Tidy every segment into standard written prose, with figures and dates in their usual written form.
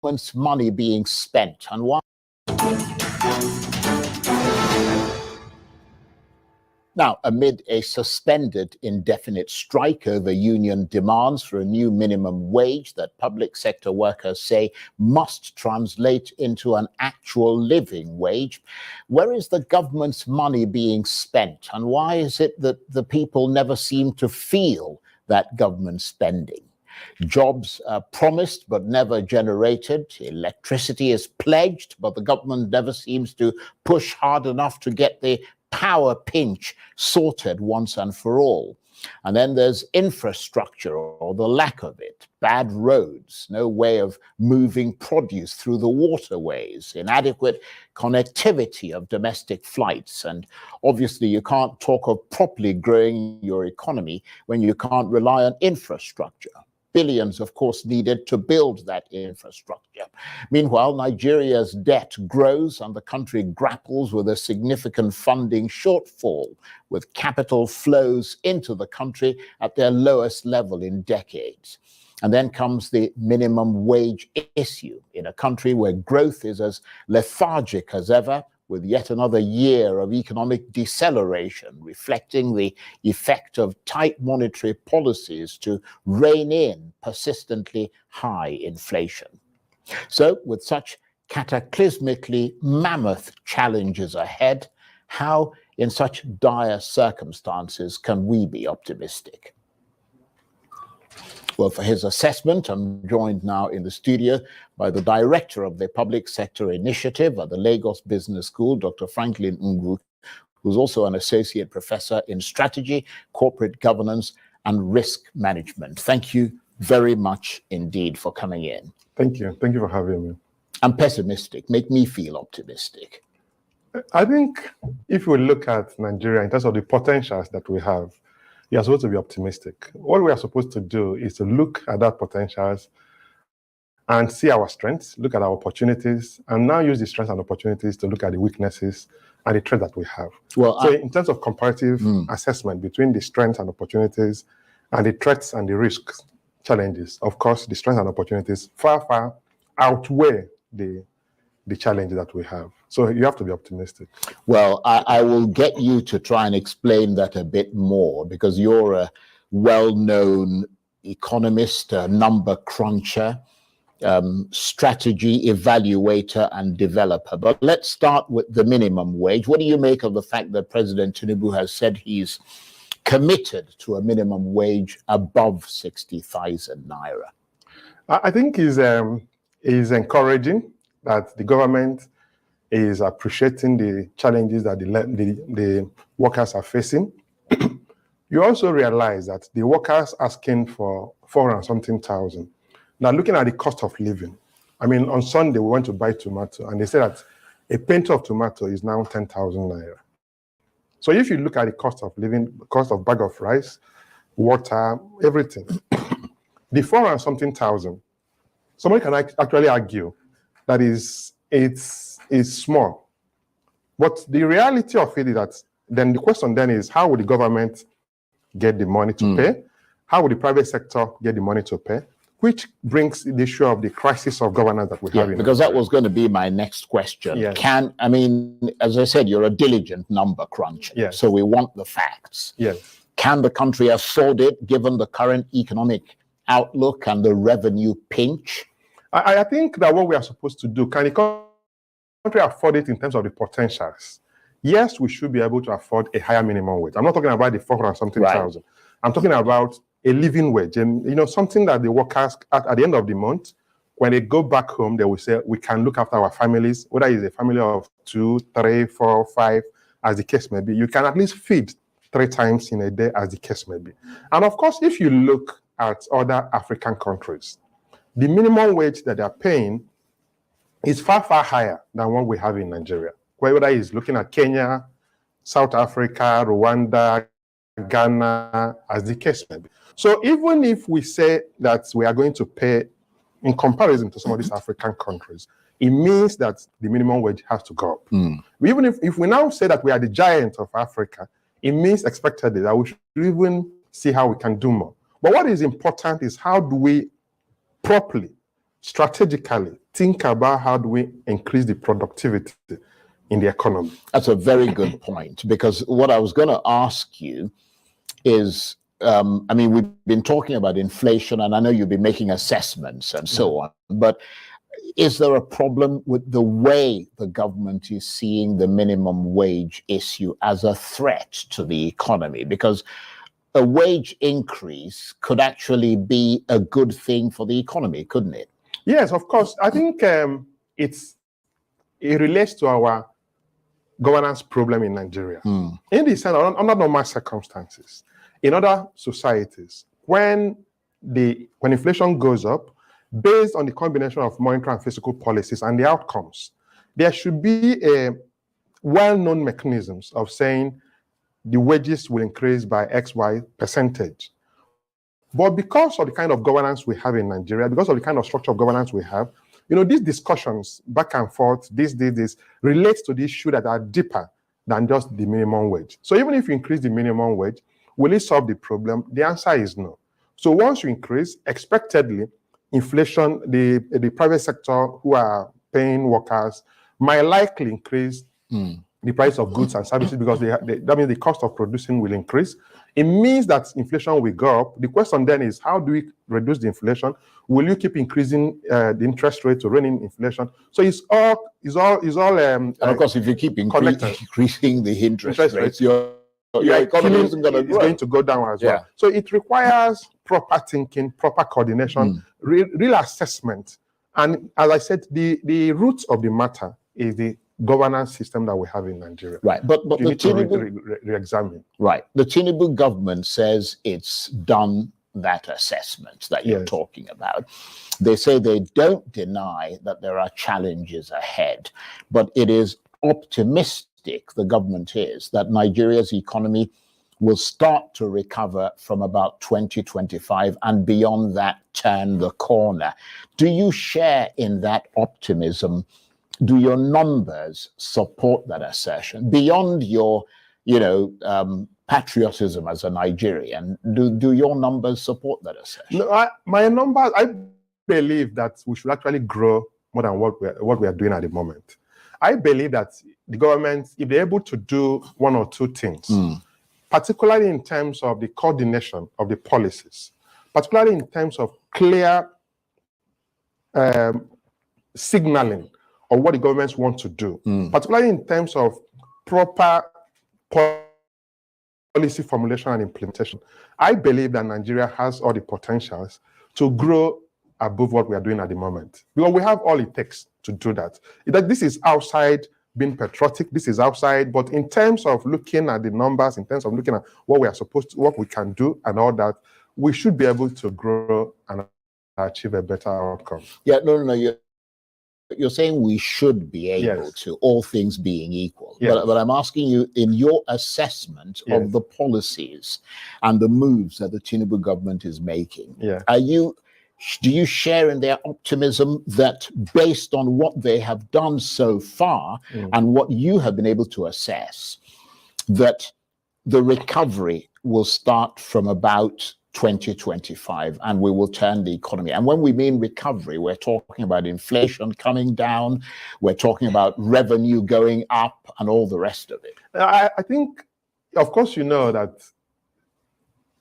government's money being spent and why? Now, amid a suspended indefinite strike over union demands for a new minimum wage that public sector workers say must translate into an actual living wage, where is the government's money being spent? And why is it that the people never seem to feel that government spending? Jobs are promised but never generated. Electricity is pledged, but the government never seems to push hard enough to get the power pinch sorted once and for all. And then there's infrastructure or the lack of it, bad roads, no way of moving produce through the waterways, inadequate connectivity of domestic flights. And obviously you can't talk of properly growing your economy when you can't rely on infrastructure. Billions, of course, needed to build that infrastructure. Meanwhile, Nigeria's debt grows and the country grapples with a significant funding shortfall, with capital flows into the country at their lowest level in decades. And then comes the minimum wage issue in a country where growth is as lethargic as ever, with yet another year of economic deceleration, reflecting the effect of tight monetary policies to rein in persistently high inflation. So, with such cataclysmically mammoth challenges ahead, how, in such dire circumstances, can we be optimistic? Well, for his assessment, I'm joined now in the studio by the director of the Public Sector Initiative at the Lagos Business School, Dr. Franklin Ngwu, who's also an associate professor in strategy, corporate governance, and risk management. Thank you very much indeed for coming in. Thank you. Thank you for having me. I'm pessimistic. Make me feel optimistic. I think if we look at Nigeria in terms of the potentials that we have, we are supposed to be optimistic. What we are supposed to do is to look at that potentials and see our strengths, look at our opportunities, and now use the strengths and opportunities to look at the weaknesses and the threats that we have. Well, so in terms of comparative assessment between the strengths and opportunities and the threats and the risks, challenges, of course, the strengths and opportunities far outweigh the challenges that we have. So you have to be optimistic. Well, I will get you to try and explain that a bit more, because you're a well-known economist, a number cruncher, strategy evaluator and developer. But let's start with the minimum wage. What do you make of the fact that President Tinubu has said he's committed to a minimum wage above 60,000 naira? I think is encouraging that the government is appreciating the challenges that the workers are facing. You also realize that the workers asking for 400-something thousand. Now, looking at the cost of living, I mean, on Sunday, we went to buy tomato, and they said that a pint of tomato is now 10,000 naira. So if you look at the cost of living, cost of bag of rice, water, everything, the 400-something thousand, somebody can actually argue that it's small. But the reality of it is that then the question then is, how would the government get the money to pay? How would the private sector get the money to pay? Which brings the issue of the crisis of governance that we have in because that was going to be my next question. Yes. I mean, as I said, you're a diligent number cruncher. Yes. So we want the facts. Yes. Can the country afford it given the current economic outlook and the revenue pinch? I think that what we are supposed to do, can the country afford it in terms of the potentials? Yes, we should be able to afford a higher minimum wage. I'm not talking about the 400-something thousand. I'm talking about a living wage, and something that the workers at the end of the month, when they go back home, they will say, we can look after our families, whether it's a family of 2, 3, 4, 5, as the case may be. You can at least feed 3 times in a day, as the case may be. And of course, if you look at other African countries, the minimum wage that they're paying is far higher than what we have in Nigeria. Whether it's looking at Kenya, South Africa, Rwanda, Ghana, as the case may be. So even if we say that we are going to pay in comparison to some of these African countries, it means that the minimum wage has to go up. Even if we now say that we are the giant of Africa, it means expectedly that we should even see how we can do more. But what is important is how do we properly strategically think about how do we increase the productivity in the economy. That's a very good point, because what I was going to ask you is, I mean, we've been talking about inflation, and I know you've been making assessments and so on, but is there a problem with the way the government is seeing the minimum wage issue as a threat to the economy? Because a wage increase could actually be a good thing for the economy, couldn't it? Yes, of course. I think it relates to our governance problem in Nigeria. In the sense, under normal circumstances, in other societies, when inflation goes up, based on the combination of monetary and fiscal policies and the outcomes, there should be a well-known mechanisms of saying the wages will increase by XY percentage. But because of the kind of governance we have in Nigeria, because of the kind of structure of governance we have, these discussions back and forth, this relates to the issue that are deeper than just the minimum wage. So even if you increase the minimum wage, will it solve the problem? The answer is no. So once you increase, expectedly, inflation, the private sector who are paying workers might likely increase the price of goods and services, because that means the cost of producing will increase. It means that inflation will go up. The question then is, how do we reduce the inflation? Will you keep increasing the interest rate to rein in inflation? So it's all. And of course, if you keep increasing the interest rates, your economy isn't going to go down as well. So it requires proper thinking, proper coordination, real assessment. And as I said, the roots of the matter is the governance system that we have in Nigeria. Right, but you need to re-examine. Right, the Tinubu government says it's done that assessment that you're talking about. They say they don't deny that there are challenges ahead, but it is optimistic, the government is, that Nigeria's economy will start to recover from about 2025 and beyond that turn the corner. Do you share in that optimism? Do your numbers support that assertion? Beyond your, patriotism as a Nigerian, do your numbers support that assertion? No, my numbers, I believe that we should actually grow more than what we are doing at the moment. I believe that the government, if they're able to do one or two things, particularly in terms of the coordination of the policies, particularly in terms of clear signaling of what the governments want to do, particularly in terms of proper policy formulation and implementation, I believe that Nigeria has all the potentials to grow above what we are doing at the moment, because we have all it takes to do that. This is outside being patriotic, this is outside, but in terms of looking at the numbers, in terms of looking at what we are supposed to, what we can do and all that, we should be able to grow and achieve a better outcome. Yeah, no, you're saying we should be able to, all things being equal. But I'm asking you, in your assessment of the policies and the moves that the Tinubu government is making, do you share in their optimism that based on what they have done so far and what you have been able to assess, that the recovery will start from about 2025 and we will turn the economy? And when we mean recovery, we're talking about inflation coming down, we're talking about revenue going up and all the rest of it. I think, of course, you know that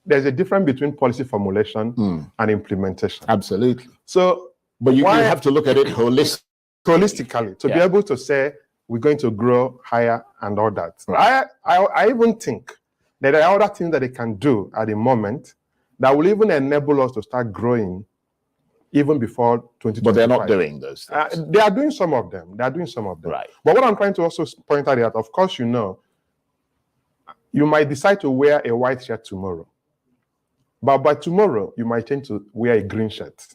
there's a difference between policy formulation and implementation. Absolutely. So, but you have to look at it holistically to be able to say we're going to grow higher and all that. Right. I even think that there are other things that they can do at the moment that will even enable us to start growing even before 2025. But they're not doing those things. They are doing some of them. Right. But what I'm trying to also point out is that, of course, you might decide to wear a white shirt tomorrow. But by tomorrow, you might tend to wear a green shirt.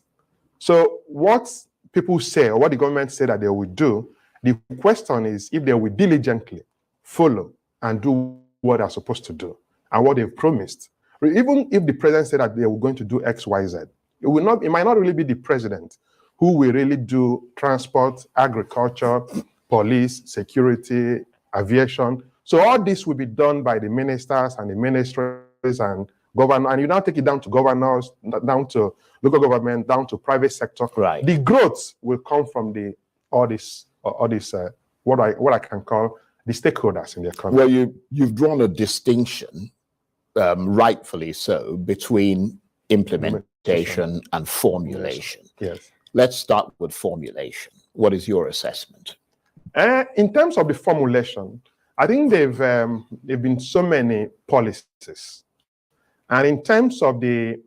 So what people say, or what the government say that they will do, the question is if they will diligently follow and do what they're supposed to do and what they've promised. Even if the president said that they were going to do X, Y, Z, it might not really be the president who will really do transport, agriculture, police, security, aviation. So all this will be done by the ministers and the ministries and governor, and you now take it down to governors, down to local government, down to private sector. Right. The growth will come from all this what I can call the stakeholders in the economy. Well, you've drawn a distinction, rightfully so, between implementation and formulation. Yes. Let's start with formulation. What is your assessment? In terms of the formulation, I think there've been so many policies, and in terms of the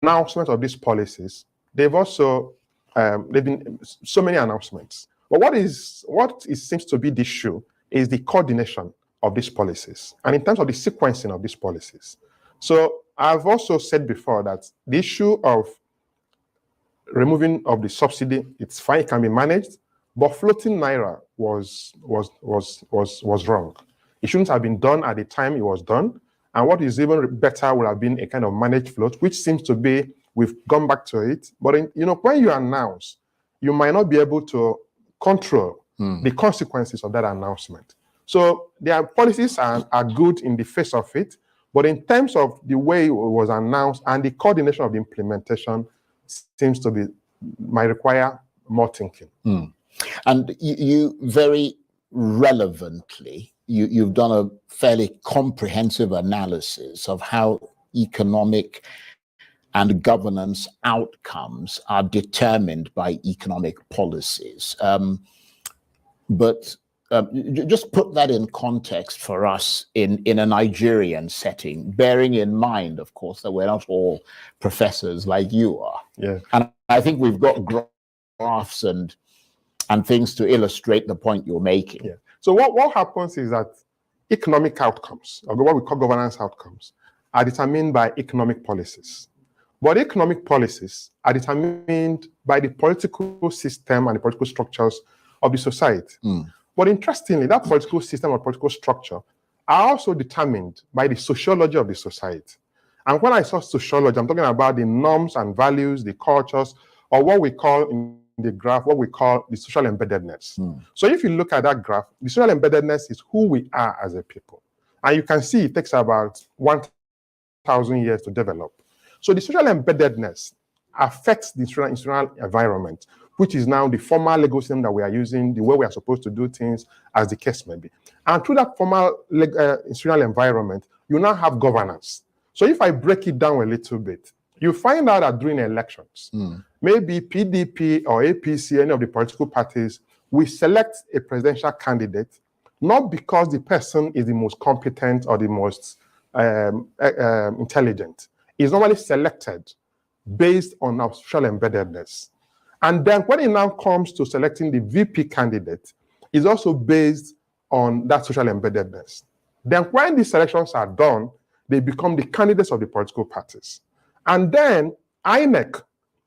announcement of these policies, they've been so many announcements. But what seems to be the issue is the coordination of these policies, and in terms of the sequencing of these policies. So I've also said before that the issue of removing of the subsidy, it's fine, it can be managed, but floating naira was wrong. It shouldn't have been done at the time it was done. And what is even better would have been a kind of managed float, which seems to be, we've gone back to it. But when you announce, you might not be able to control the consequences of that announcement. So their policies are good in the face of it, but in terms of the way it was announced and the coordination of the implementation seems to might require more thinking. And you very relevantly, you've done a fairly comprehensive analysis of how economic and governance outcomes are determined by economic policies. But just put that in context for us in a Nigerian setting, bearing in mind, of course, that we're not all professors like you are. Yeah. And I think we've got graphs and things to illustrate the point you're making. Yeah. So what happens is that economic outcomes, or what we call governance outcomes, are determined by economic policies. But economic policies are determined by the political system and the political structures of the society. But interestingly, that political system or political structure are also determined by the sociology of the society. And when I say sociology, I'm talking about the norms and values, the cultures, or what we call in the graph, what we call the social embeddedness. So if you look at that graph, the social embeddedness is who we are as a people. And you can see it takes about 1,000 years to develop. So the social embeddedness affects the institutional environment, which is now the formal legal system that we are using, the way we are supposed to do things, as the case may be. And through that formal institutional environment, you now have governance. So if I break it down a little bit, you find out that during elections, maybe PDP or APC, any of the political parties, we select a presidential candidate, not because the person is the most competent or the most intelligent. It's normally selected based on our social embeddedness. And then when it now comes to selecting the VP candidate, it's also based on that social embeddedness. Then when these selections are done, they become the candidates of the political parties. And then INEC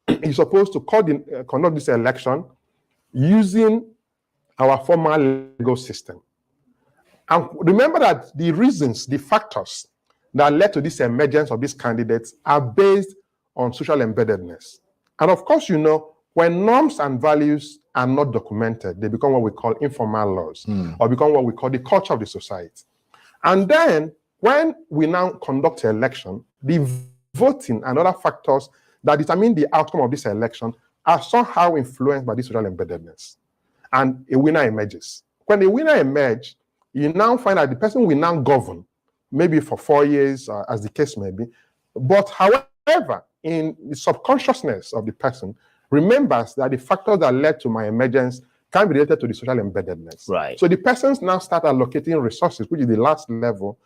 is supposed to conduct this election using our formal legal system. And remember that the reasons, the factors that led to this emergence of these candidates are based on social embeddedness. And of course, when norms and values are not documented, they become what we call informal laws, or become what we call the culture of the society. And then when we now conduct an election, the voting and other factors that determine the outcome of this election are somehow influenced by this social embeddedness. And a winner emerges. When a winner emerges, you now find that the person will now govern, maybe for 4 years, as the case may be. But however, in the subconsciousness of the person, remembers that the factors that led to my emergence can be related to the social embeddedness. Right. So the persons now start allocating resources, which is the last level,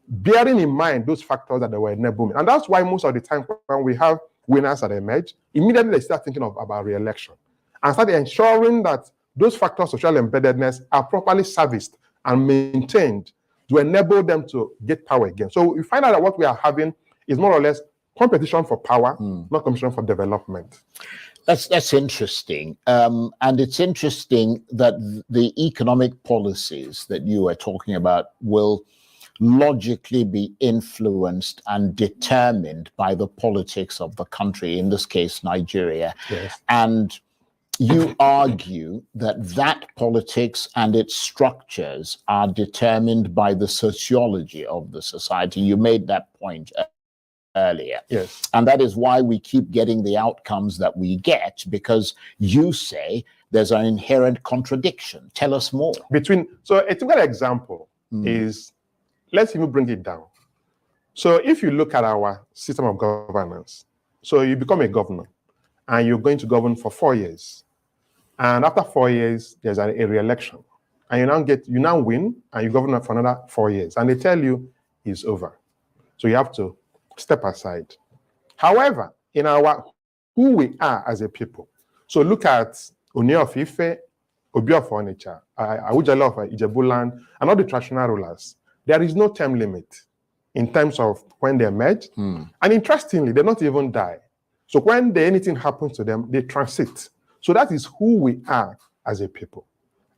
bearing in mind those factors that they were enabling. And that's why most of the time when we have winners that emerge, immediately they start thinking about re-election and start ensuring that those factors of social embeddedness are properly serviced and maintained to enable them to get power again. So you find out that what we are having is more or less competition for power, not competition for development. That's interesting. And it's interesting that the economic policies that you are talking about will logically be influenced and determined by the politics of the country, in this case, Nigeria. Yes. And you argue that politics and its structures are determined by the sociology of the society. You made that point earlier. Yes. And that is why we keep getting the outcomes that we get, because you say there's an inherent contradiction. Tell us more. So a typical example is, let's even bring it down. So if you look at our system of governance, so you become a governor and you're going to govern for 4 years. And after 4 years, there's a re-election. And you now win and you govern for another 4 years. And they tell you it's over. So you have to step aside. However, in who we are as a people, so look at Oni of Ife, Obi of Onitsha, Awujale of Ijebuland, and all the traditional rulers. There is no term limit in terms of when they emerge. And interestingly, they not even die. So when anything happens to them, they transit. So that is who we are as a people.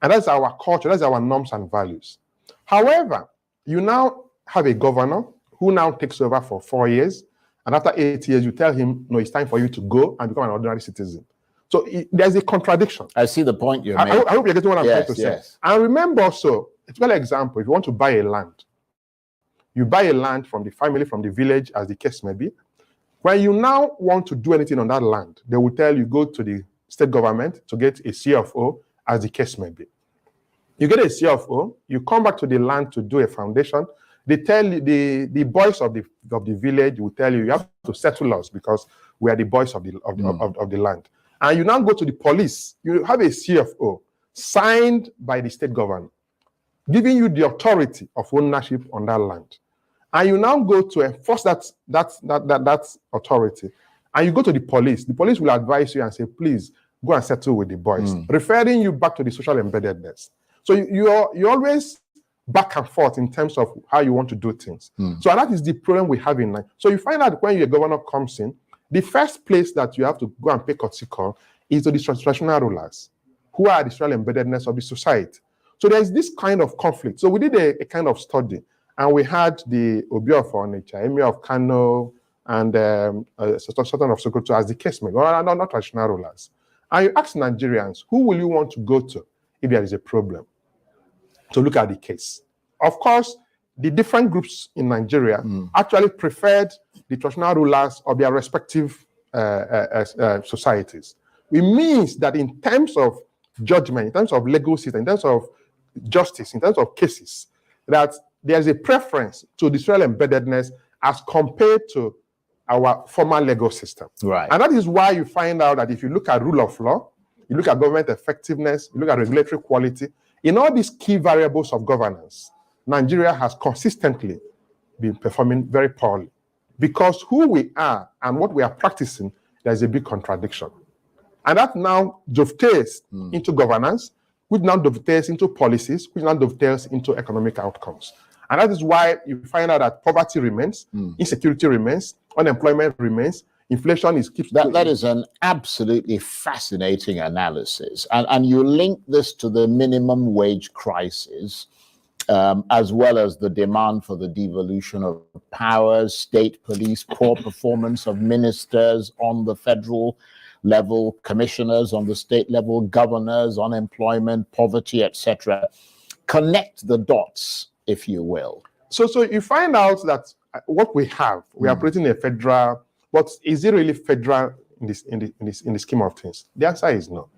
And that's our culture, that's our norms and values. However, you now have a governor who now takes over for 4 years. And after 8 years, you tell him, no, it's time for you to go and become an ordinary citizen. So there's a contradiction. I see the point you're making. I hope you're getting what I'm trying to say. And remember also, a typical example, if you want to buy a land, you buy a land from the family, from the village, as the case may be. When you now want to do anything on that land, they will tell you, go to the state government to get a CFO, as the case may be. You get a CFO, you come back to the land to do a foundation. They tell you, the boys of the village will tell you, you have to settle us because we are the boys of the land. And you now go to the police, you have a CFO signed by the state governor, giving you the authority of ownership on that land. And you now go to enforce that authority. And you go to the police will advise you and say, please go and settle with the boys, referring you back to the social embeddedness. So you're always back and forth in terms of how you want to do things. So that is the problem we have in life. So you find out when your governor comes in, the first place that you have to go and pay courtesy call is to the traditional rulers, who are the social embeddedness of the society. So there's this kind of conflict. So we did a kind of study, and we had the Obi of Onitsha, Emir of Kano, and Sultan of Sokoto as the case may be, not traditional rulers. And you ask Nigerians, who will you want to go to if there is a problem? To look at the case. Of course, the different groups in Nigeria actually preferred the traditional rulers of their respective societies. It means that in terms of judgment, in terms of legal system, in terms of justice, in terms of cases, that there's a preference to the social embeddedness as compared to our former legal system. Right. And that is why you find out that if you look at rule of law, you look at government effectiveness, you look at regulatory quality, in all these key variables of governance, Nigeria has consistently been performing very poorly. Because who we are and what we are practicing, there's a big contradiction. And that now dovetails into governance, which now dovetails into policies, which now dovetails into economic outcomes. And that is why you find out that poverty remains, insecurity remains, unemployment remains, inflation keeps that is an absolutely fascinating analysis. And you link this to the minimum wage crisis, as well as the demand for the devolution of powers, state police, poor performance of ministers on the federal level, commissioners on the state level, governors, unemployment, poverty, etc. Connect the dots, if you will. So you find out that what we have, we are operating a federal. But is it really federal in the scheme of things? The answer is no.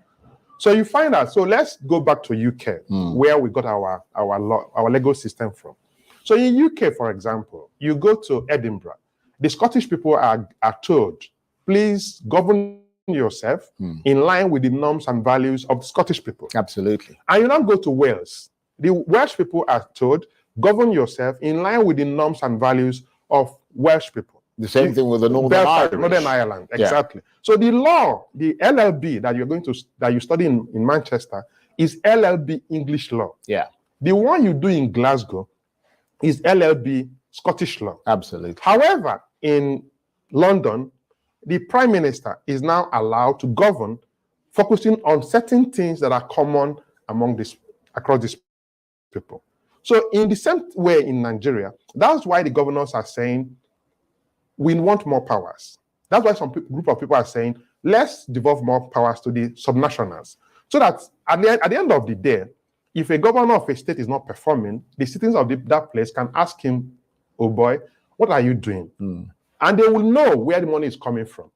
So you find out. So let's go back to UK, where we got our legal system from. So in UK, for example, you go to Edinburgh. The Scottish people are told, please govern yourself in line with the norms and values of the Scottish people. Absolutely. And you now go to Wales. The Welsh people are told, govern yourself in line with the norms and values of Welsh people. The same thing with the Northern Ireland, exactly. Yeah. So the law, the LLB that you study in Manchester is LLB English law. Yeah. The one you do in Glasgow is LLB Scottish law. Absolutely. However, in London, the Prime Minister is now allowed to govern, focusing on certain things that are common across these people. So in the same way in Nigeria, that's why the governors are saying, we want more powers. That's why some group of people are saying, let's devolve more powers to the subnationals. So that at the end of the day, if a governor of a state is not performing, the citizens of that place can ask him, oh boy, what are you doing? And they will know where the money is coming from.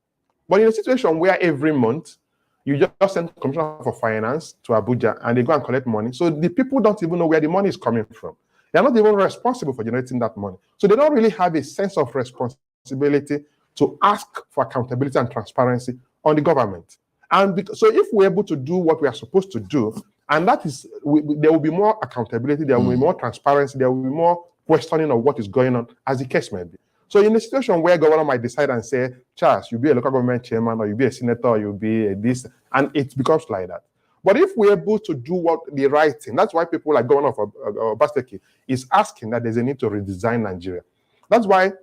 But in a situation where every month you just send Commissioner for Finance to Abuja and they go and collect money, so the people don't even know where the money is coming from. They're not even responsible for generating that money. So they don't really have a sense of responsibility to ask for accountability and transparency on the government. And so if we're able to do what we are supposed to do, and that is, there will be more accountability, there will be more transparency, there will be more questioning of what is going on, as the case may be. So in a situation where governor might decide and say, Charles, you'll be a local government chairman, or you'll be a senator, or you'll be a this, and it becomes like that. But if we're able to do what the right thing, that's why people like Governor of Obasteki is asking that there's a need to redesign Nigeria. That's why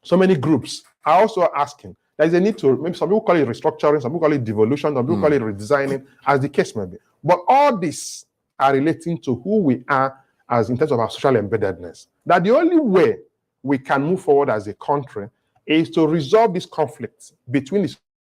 so many groups are also asking there's a need to, maybe some people call it restructuring, some people call it devolution, some people call it redesigning, as the case may be. But all this are relating to who we are as in terms of our social embeddedness. That the only way we can move forward as a country is to resolve this conflict between the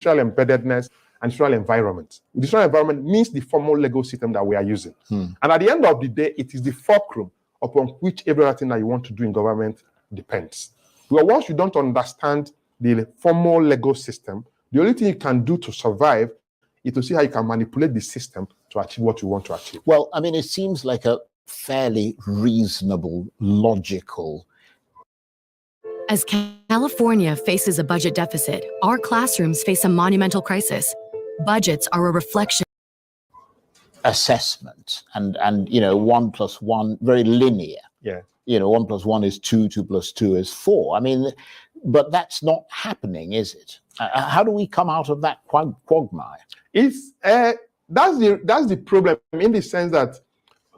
social embeddedness and social environment. The social environment means the formal legal system that we are using. And at the end of the day, it is the fulcrum upon which everything that you want to do in government depends. Because once you don't understand the formal legal system, the only thing you can do to survive is to see how you can manipulate the system to achieve what you want to achieve. Well, I mean, it seems like a fairly reasonable, logical. As California faces a budget deficit, our classrooms face a monumental crisis. Budgets are a reflection. Assessment and 1 + 1, very linear. Yeah. 1 + 1 is 2, 2 + 2 is 4. I mean, but that's not happening, is it? How do we come out of that quagmire? It's that's the problem, in the sense that,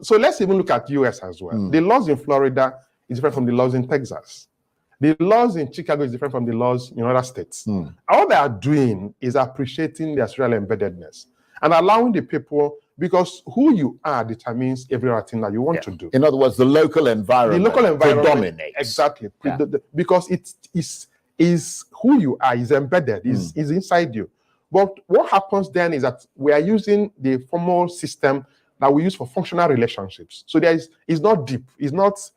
so let's even look at US as well. The laws in Florida is different from the laws in Texas. The laws in Chicago is different from the laws in other states. All they are doing is appreciating their social embeddedness and allowing the people, because who you are determines everything that you want to do. In other words, the local environment predominates. Exactly. Because it is who you are, is embedded, is inside you. But what happens then is that we are using the formal system that we use for functional relationships. So it's not deep, it's not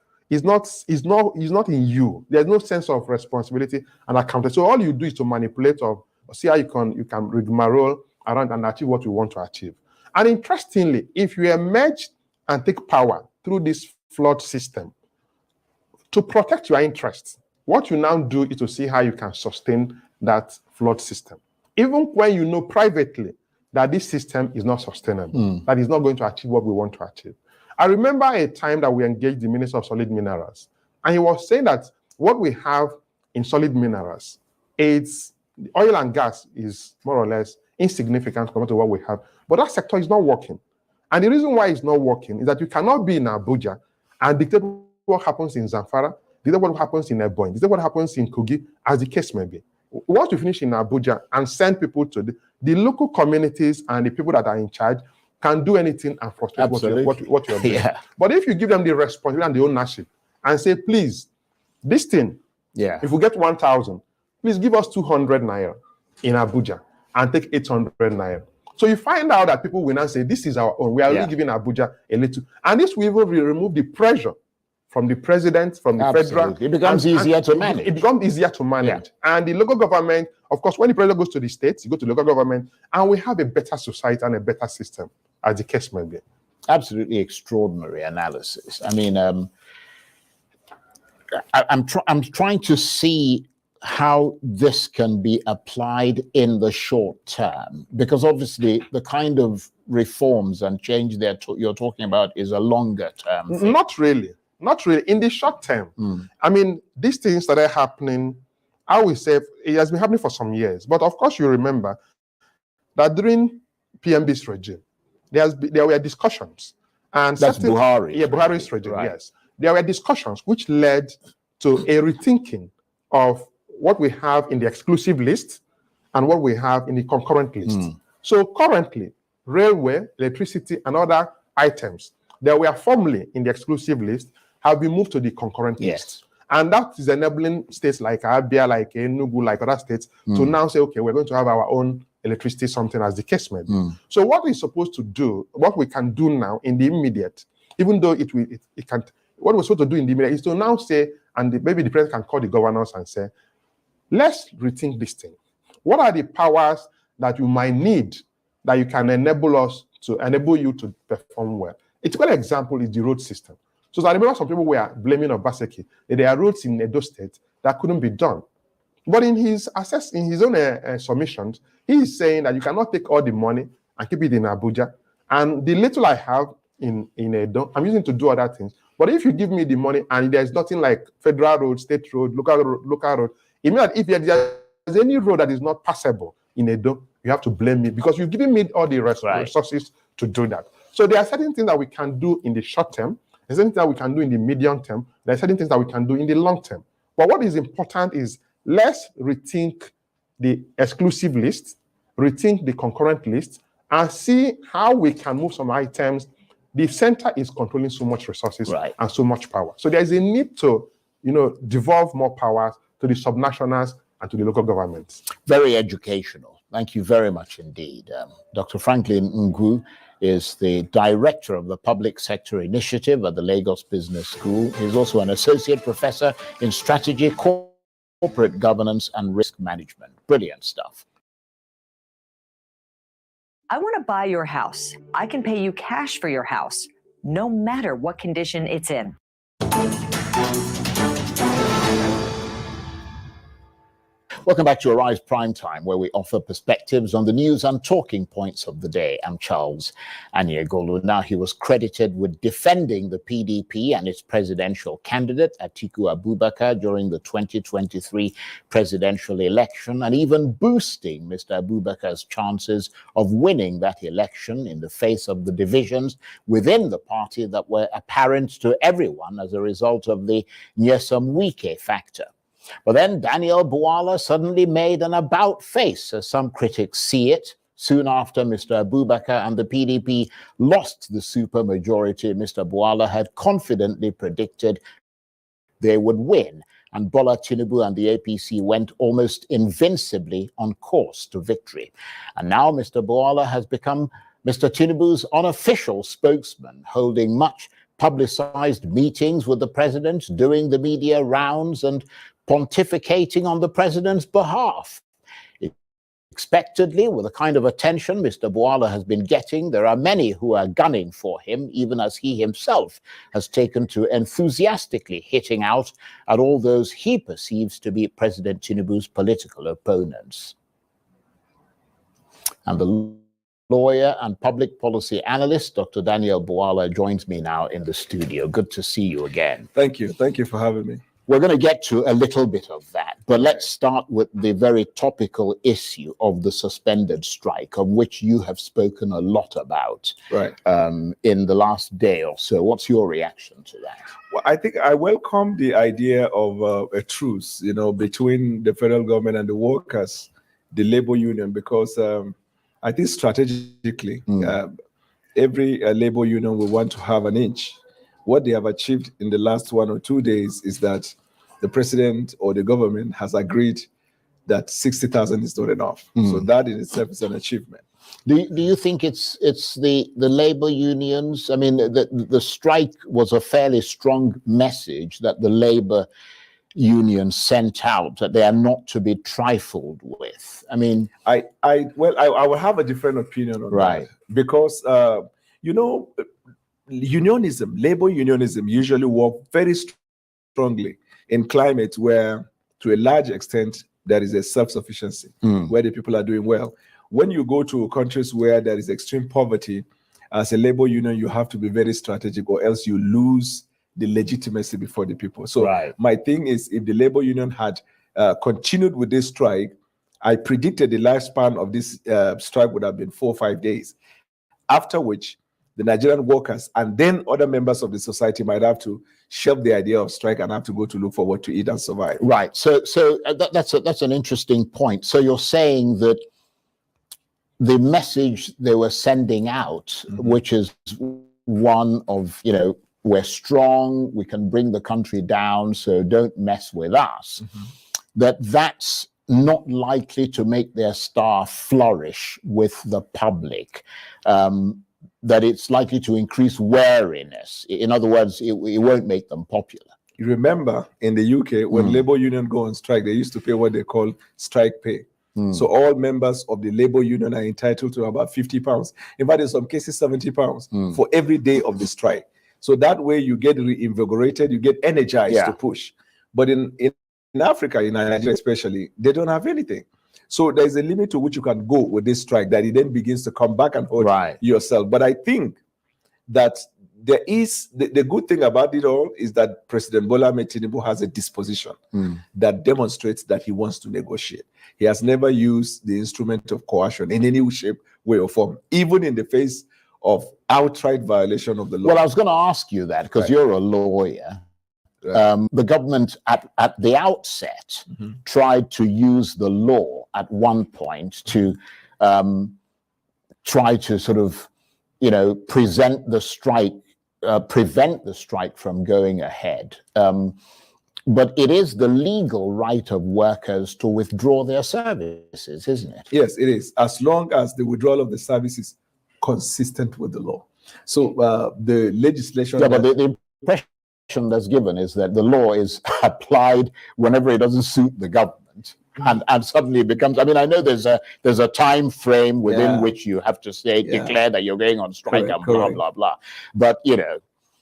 in you. There's no sense of responsibility and accountability. So all you do is to manipulate or see how you can rigmarole around and achieve what you want to achieve. And interestingly, if you emerge and take power through this flawed system to protect your interests, what you now do is to see how you can sustain that flawed system. Even when you know privately that this system is not sustainable, that is not going to achieve what we want to achieve. I remember a time that we engaged the Minister of Solid Minerals, and he was saying that what we have in solid minerals, it's oil and gas is more or less insignificant compared to what we have, but that sector is not working. And the reason why it's not working is that you cannot be in Abuja and dictate what happens in Zamfara, dictate what happens in Ebonyi, dictate what happens in Kogi, as the case may be. Once you finish in Abuja and send people to the local communities and the people that are in charge can do anything and frustrate what you're doing. But if you give them the responsibility and the ownership and say, please, this thing, if we get 1,000, please give us 200 naira in Abuja and take 800 naira. So you find out that people will now say, this is our own. We are really giving Abuja a little. And this will even remove the pressure from the president, from the federal. It becomes easier to manage. It becomes easier to manage. And the local government, of course, when the president goes to the states, you go to local government, and we have a better society and a better system, as the case may be. Absolutely extraordinary analysis. I mean, I'm trying to see how this can be applied in the short term, because obviously the kind of reforms and change that you're talking about is a longer term thing. Not really. In the short term. I mean, these things that are happening, I will say it has been happening for some years. But of course, you remember that during PMB's regime, there were discussions. And that's Buhari. Yeah, Buhari's regime, yes. There were discussions which led to a rethinking of what we have in the exclusive list and what we have in the concurrent list. So currently, railway, electricity, and other items that were formerly in the exclusive list have been moved to the concurrent list. And that is enabling states like Abia, like Enugu, like other states to now say, okay, we're going to have our own electricity, something as the case may be. So what we're supposed to do, what we can do now in the immediate, even though it can't, what we're supposed to do in the immediate is to now say, and maybe the president can call the governors and say, let's rethink this thing. What are the powers that you might need that you can enable you to perform well? A typical example is the road system. So I remember some people were blaming Obaseki that there are roads in Edo State that couldn't be done. But in his own submissions, he is saying that you cannot take all the money and keep it in Abuja. And the little I have in Edo, I'm using to do other things. But if you give me the money and there's nothing like federal road, state road, local road, it means that if there's any road that is not passable in Edo, you have to blame me because you've given me all the resources to do that. So there are certain things that we can do in the short term. There's certain things that we can do in the medium term. There are certain things that we can do in the long term. But what is important is let's rethink the exclusive list, rethink the concurrent list, and see how we can move some items. The center is controlling so much resources and so much power. So there is a need to, devolve more powers to the subnationals and to the local governments. Very educational. Thank you very much indeed. Dr. Franklin Ngwu is the director of the Public Sector Initiative at the Lagos Business School. He's also an associate professor in strategy, corporate governance, and risk management. Brilliant stuff. I want to buy your house. I can pay you cash for your house, no matter what condition it's in. Welcome back to Arise Prime Time, where we offer perspectives on the news and talking points of the day. I'm Charles Aniegolu. Now, he was credited with defending the PDP and its presidential candidate, Atiku Abubakar, during the 2023 presidential election, and even boosting Mr. Abubakar's chances of winning that election in the face of the divisions within the party that were apparent to everyone as a result of the Nyesom Wike factor. But then Daniel Bwala suddenly made an about face, as some critics see it. Soon after Mr. Abubakar and the PDP lost the supermajority Mr. Bwala had confidently predicted they would win, and Bola Tinubu and the APC went almost invincibly on course to victory. And now Mr. Bwala has become Mr. Tinubu's unofficial spokesman, holding much publicized meetings with the president, doing the media rounds, and pontificating on the president's behalf. Expectedly, with the kind of attention Mr. Bwala has been getting, there are many who are gunning for him, even as he himself has taken to enthusiastically hitting out at all those he perceives to be President Tinubu's political opponents. And the lawyer and public policy analyst, Dr. Daniel Bwala, joins me now in the studio. Good to see you again. Thank you. Thank you for having me. We're going to get to a little bit of that, but let's start with the very topical issue of the suspended strike, of which you have spoken a lot about in the last day or so. What's your reaction to that? Well, I think I welcome the idea of a truce, between the federal government and the workers, the labor union, because I think strategically, every labor union will want to have an inch. What they have achieved in the last 1 or 2 days is that the president or the government has agreed that 60,000 is not enough. So that in itself is an achievement. Do you think it's the labor unions? I mean, the strike was a fairly strong message that the labor union sent out, that they are not to be trifled with. I mean, I will have a different opinion on that, because unionism, labor unionism, usually work very strongly in climates where, to a large extent, there is a self-sufficiency, where the people are doing well. When you go to countries where there is extreme poverty, as a labor union, you have to be very strategic, or else you lose the legitimacy before the people. So my thing is, if the labor union had continued with this strike, I predicted the lifespan of this strike would have been 4 or 5 days, after which the Nigerian workers and then other members of the society might have to shelve the idea of strike and have to go to look for what to eat and survive. Right. So that's an interesting point. So you're saying that the message they were sending out, which is one of, we're strong, we can bring the country down, so don't mess with us, that's not likely to make their star flourish with the public, that it's likely to increase wariness. In other words, it won't make them popular. You remember in the UK, when labor union go on strike, they used to pay what they call strike pay. So all members of the labor union are entitled to about £50. In fact, in some cases, £70 for every day of the strike. So that way you get reinvigorated, you get energized to push. But in Africa, in Nigeria especially, they don't have anything. So there's a limit to which you can go with this strike, that it then begins to come back and hold yourself. But I think that there is, the good thing about it all is that President Bola Ahmed Tinubu has a disposition that demonstrates that he wants to negotiate. He has never used the instrument of coercion in any shape, way, or form, even in the face of outright violation of the law. Well, I was going to ask you that because you're a lawyer. The government at the outset tried to use the law at one point to try to sort of, prevent the strike from going ahead. But it is the legal right of workers to withdraw their services, isn't it? Yes, it is, as long as the withdrawal of the service is consistent with the law. So the legislation... Yeah, but the impression that's given is that the law is applied whenever it doesn't suit the government. And suddenly it becomes, I know there's a time frame within which you have to declare that you're going on strike and blah, blah, blah. But,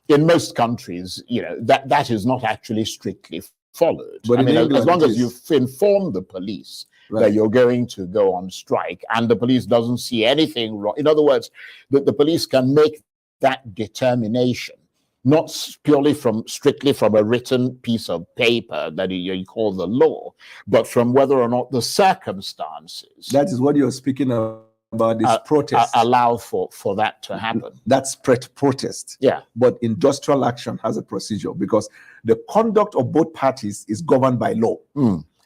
in most countries, that is not actually strictly followed. But as long as you've informed the police that you're going to go on strike and the police doesn't see anything wrong. In other words, the police can make that determination, not strictly from a written piece of paper that you call the law, but from whether or not the circumstances. That is what you're speaking about, this protest. Allow for that to happen. That's protest. Yeah. But industrial action has a procedure because the conduct of both parties is governed by law.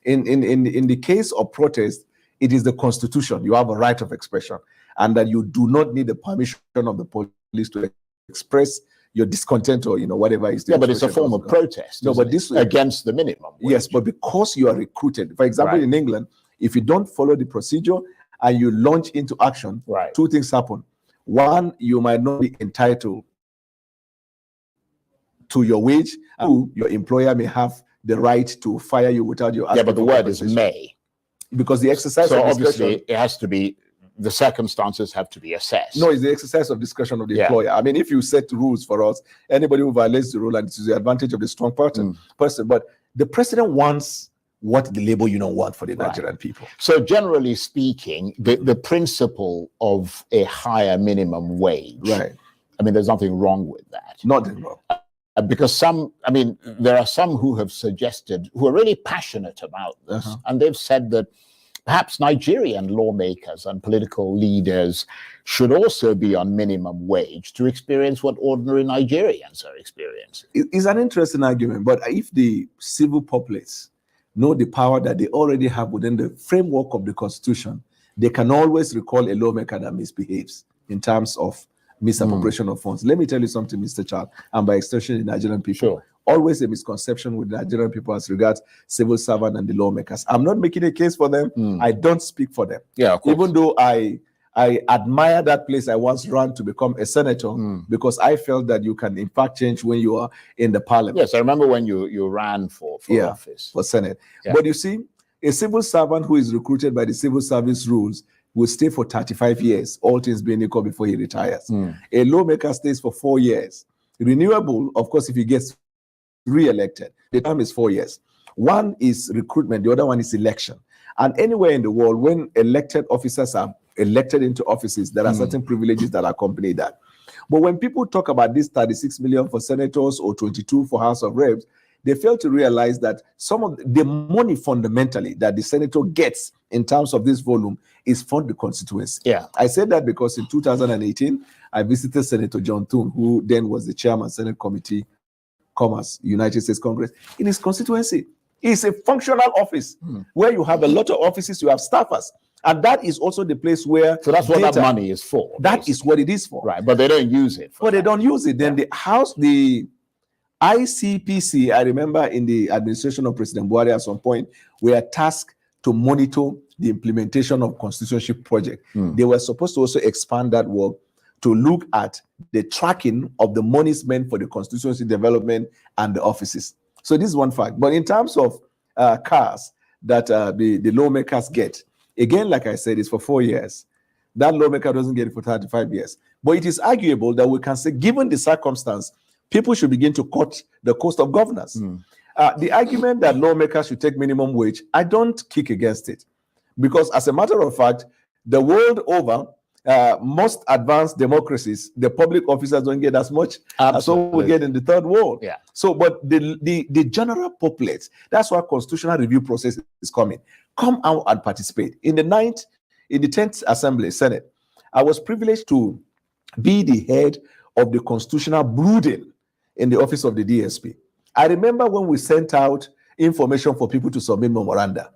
In the case of protest, it is the Constitution. You have a right of expression, and that you do not need the permission of the police to express your discontent or whatever is. Yeah, but it's a form of protest. No, but this against the minimum wage. Yes, but because you are recruited, for example, in England, if you don't follow the procedure and you launch into action, two things happen. One, you might not be entitled to your wage. Two, your employer may have the right to fire you without your. Yeah, but the word is may, because the exercise. So obviously, it has to be. The circumstances have to be assessed. No, it's the exercise of discretion of the employer. If you set rules for us, anybody who violates the rule, and it's the advantage of the strong person. But the president wants what the labor union want for the Nigerian people. So generally speaking, the principle of a higher minimum wage, there's nothing wrong with that. Nothing wrong. Because there are some who have suggested, who are really passionate about this, and they've said that perhaps Nigerian lawmakers and political leaders should also be on minimum wage to experience what ordinary Nigerians are experiencing. It's an interesting argument, but if the civil populace know the power that they already have within the framework of the Constitution, they can always recall a lawmaker that misbehaves in terms of misappropriation of funds. Let me tell you something, Mr. Charles, and by extension, the Nigerian people. Always a misconception with the Nigerian people as regards civil servant and the lawmakers. I'm not making a case for them. I don't speak for them. Yeah, even though I admire that place. I once ran to become a senator because I felt that you can in fact change when you are in the parliament. Yes, I remember when you ran for office. For Senate. But you see, a civil servant who is recruited by the civil service rules will stay for 35 years, all things being equal, before he retires. A lawmaker stays for 4 years. Renewable, of course, if he gets re-elected, the term is 4 years. One is recruitment, the other one is election. And anywhere in the world, when elected officers are elected into offices, there are certain privileges that accompany that. But when people talk about this 36 million for senators or 22 for House of Reps, they fail to realize that some of the money fundamentally that the senator gets in terms of this volume is from the constituency. Yeah. I said that because in 2018, I visited Senator John Thune, who then was the chairman, Senate Committee, Commerce, United States Congress, in his constituency. It's a functional office where you have a lot of offices, you have staffers. And that is also the place where... So that's what that money is for. That is what it is for. Right, but they don't use it. But they don't use it. Then the ICPC, I remember in the administration of President Buhari at some point, were tasked to monitor the implementation of constituency project. They were supposed to also expand that work to look at the tracking of the monies meant for the constituency development and the offices. So this is one fact. But in terms of cars that the lawmakers get, again, like I said, it's for 4 years. That lawmaker doesn't get it for 35 years. But it is arguable that we can say, given the circumstance, people should begin to cut the cost of governance. The argument that lawmakers should take minimum wage, I don't kick against it. Because as a matter of fact, the world over, most advanced democracies, the public officers don't get as much as what we get in the third world. Yeah. So, but the general populace, that's why constitutional review process is coming. Come out and participate. In the 10th Assembly, Senate, I was privileged to be the head of the constitutional brooding in the office of the DSP. I remember when we sent out information for people to submit memoranda.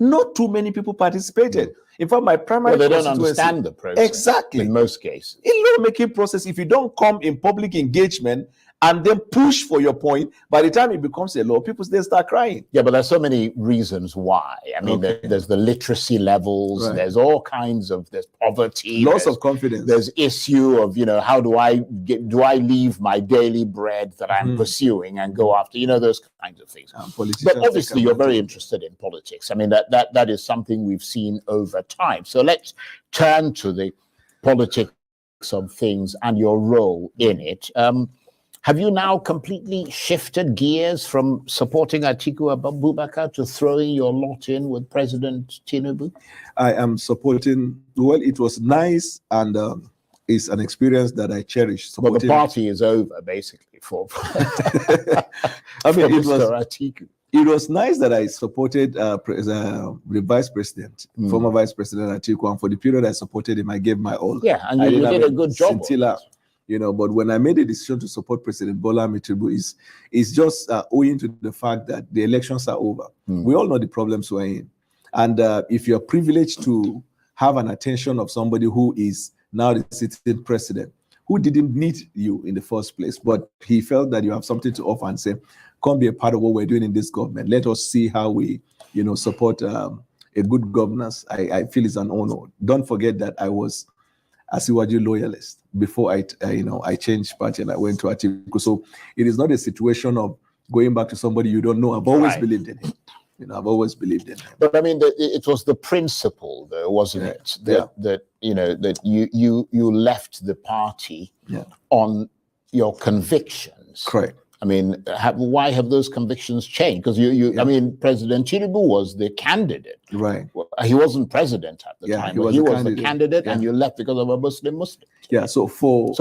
Not too many people participated. In fact, my primary they don't understand the process. Exactly. In most cases. In lawmaking process, if you don't come in public engagement and then push for your point, by the time it becomes a law, people then start crying. Yeah, but there's so many reasons why. I mean, there's the literacy levels, there's all kinds of, there's poverty. Loss of confidence. There's issue of, how do I leave my daily bread that I'm pursuing and go after, those kinds of things. But obviously you're very interested in politics. I mean, that is something we've seen over time. So let's turn to the politics of things and your role in it. Have you now completely shifted gears from supporting Atiku Abubakar to throwing your lot in with President Tinubu? I am supporting, well, it was nice and it's an experience that I cherish. Well, the party is over, basically, for I mean, Mr. Atiku. It was nice that I supported the vice president, former vice president Atiku, and for the period I supported him, I gave my all. Yeah, and you did a good job. But when I made a decision to support President Bola Tinubu, it's just owing to the fact that the elections are over. We all know the problems we're in. And if you're privileged to have an attention of somebody who is now the sitting president, who didn't need you in the first place, but he felt that you have something to offer and say, come be a part of what we're doing in this government. Let us see how we, support a good governance. I feel it's an honor. Don't forget that I was a Siwaju loyalist before I changed party and I went to Atiku. So it is not a situation of going back to somebody you don't know. I've always believed in him. I've always believed in him. But I mean, it was the principle, though, wasn't it? That you left the party on your convictions. Correct. I mean, why have those convictions changed? Because I mean, President Tinubu was the candidate. Right. He wasn't president at the time. He was the candidate, and you left because of a Muslim. Yeah. So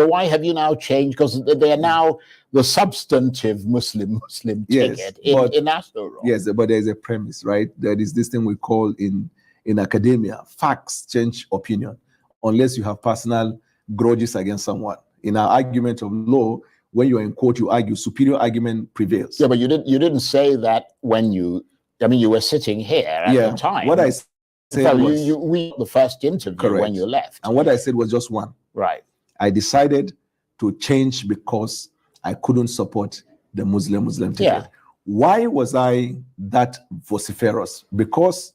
why have you now changed? Because they are now the substantive Muslim ticket in Astor. Yes, but there is a premise, right? There is this thing we call in academia, facts change opinion, unless you have personal grudges against someone. In our argument of law, when you're in court, you argue, superior argument prevails. Yeah, but you didn't say that when you were sitting here at the time. What I said was, we the first interview when you left. And what I said was just one. Right. I decided to change because I couldn't support the Muslim ticket. Yeah. Why was I that vociferous? Because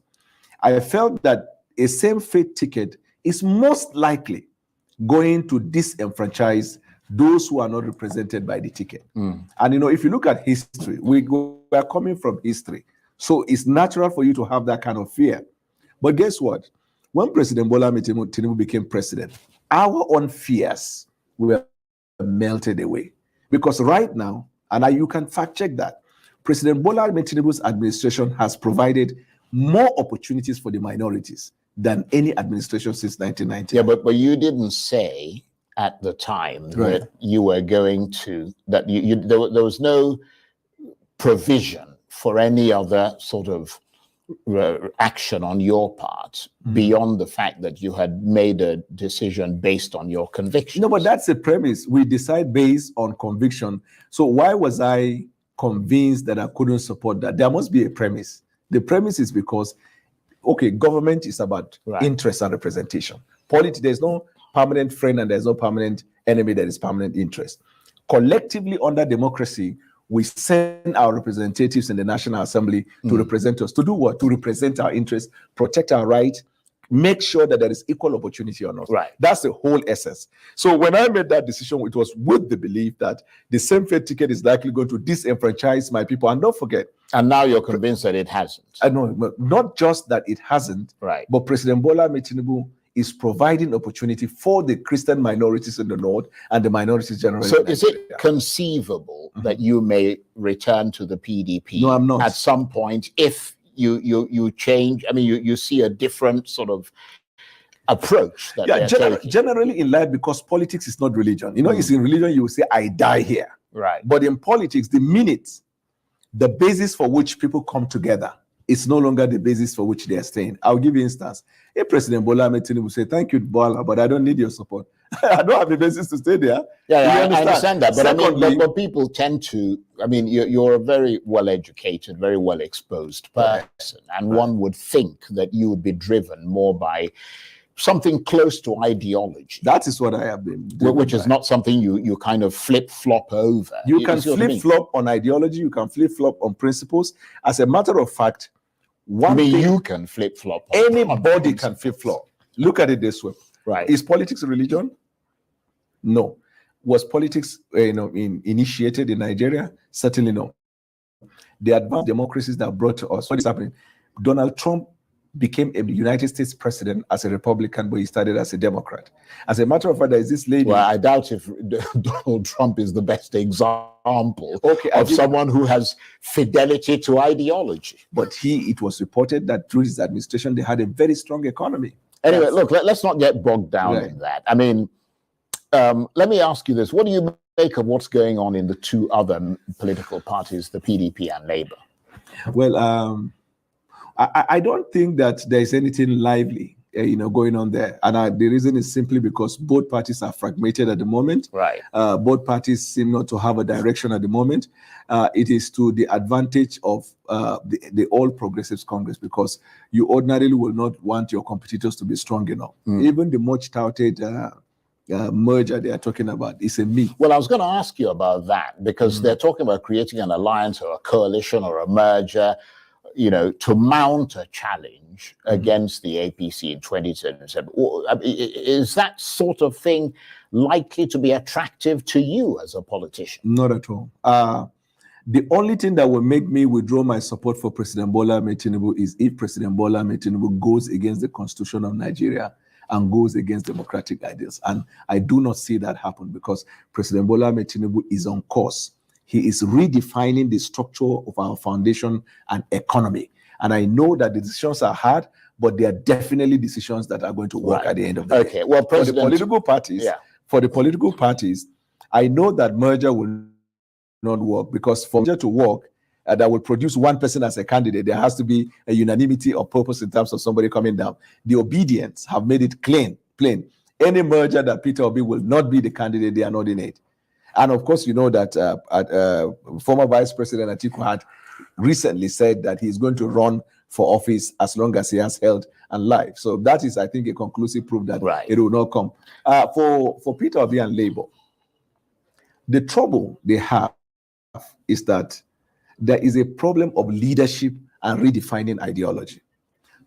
I felt that a same-faith ticket is most likely going to disenfranchise those who are not represented by the ticket. And if you look at history, we are coming from history. So it's natural for you to have that kind of fear. But guess what? When President Bola Tinubu became president, our own fears were melted away. Because right now, and you can fact check that, President Bola Tinubu's administration has provided more opportunities for the minorities than any administration since 1990. Yeah, but you didn't say at the time that you were going to, that there was no provision for any other sort of action on your part beyond the fact that you had made a decision based on your conviction. No, but that's the premise. We decide based on conviction. So why was I convinced that I couldn't support that? There must be a premise. The premise is because, government is about interest and representation. Politics, there's no permanent friend and there's no permanent enemy, that is permanent interest. Collectively under democracy, we send our representatives in the National Assembly to represent us. To do what? To represent our interests, protect our rights, make sure that there is equal opportunity on us. Right. That's the whole essence. So when I made that decision, it was with the belief that the same faith ticket is likely going to disenfranchise my people. And don't forget. And now you're convinced that it hasn't. I know, not just that it hasn't, right? But President Bola Ahmed Tinubu is providing opportunity for the Christian minorities in the north and the minorities generally. So is it conceivable that you may return to the PDP? No, I'm not. At some point, if you change, I mean, you see a different sort of approach that generally in life, because politics is not religion. You know, it's in religion you will say, I die here. Right. But in politics, the basis for which people come together, it's no longer the basis for which they are staying. I'll give you an instance. If President Bola Ahmed Tinubu say, thank you, Bola, but I don't need your support. I don't have a basis to stay there. Yeah, I understand that. But secondly, but people tend to, I mean, you're a very well-educated, very well-exposed person. And one would think that you would be driven more by something close to ideology. That is what I have been doing. Which is not something you kind of flip-flop over. You can flip-flop on ideology. You can flip-flop on principles. As a matter of fact, you can flip-flop. Anybody can flip-flop. Look at it this way. Right. Is politics a religion? No. Was politics initiated in Nigeria? Certainly no. The advanced democracies that brought to us, what is happening? Donald Trump became a United States president as a Republican, but he started as a Democrat. As a matter of fact, there is this lady. Well, I doubt if Donald Trump is the best example of someone who has fidelity to ideology. But it was reported that through his administration, they had a very strong economy. Anyway, look, let's not get bogged down in that. I mean, let me ask you this. What do you make of what's going on in the two other political parties, the PDP and Labour? Well, I don't think that there is anything lively, going on there. And the reason is simply because both parties are fragmented at the moment. Right. Both parties seem not to have a direction at the moment. It is to the advantage of the All Progressives Congress, because you ordinarily will not want your competitors to be strong enough. Even the much touted merger they are talking about is a myth. Well, I was going to ask you about that, because they're talking about creating an alliance or a coalition or a merger, to mount a challenge against the APC in 2027. Is that sort of thing likely to be attractive to you as a politician? Not at all. The only thing that will make me withdraw my support for President Bola Ahmed Tinubu is if President Bola Ahmed Tinubu goes against the Constitution of Nigeria and goes against democratic ideals. And I do not see that happen, because President Bola Ahmed Tinubu is on course. He is redefining the structure of our foundation and economy. And I know that the decisions are hard, but they are definitely decisions that are going to work at the end of the day. Okay, well, for the political parties, I know that merger will not work, because for merger to work, that will produce one person as a candidate, there has to be a unanimity of purpose in terms of somebody coming down. The Obedients have made it plain. Any merger that Peter Obi will not be the candidate, they are not in it. And of course, you know that former Vice President Atiku had recently said that he's going to run for office as long as he has health and life. So that is, I think, a conclusive proof that it will not come. For Peter Obi and Labour, the trouble they have is that there is a problem of leadership and redefining ideology.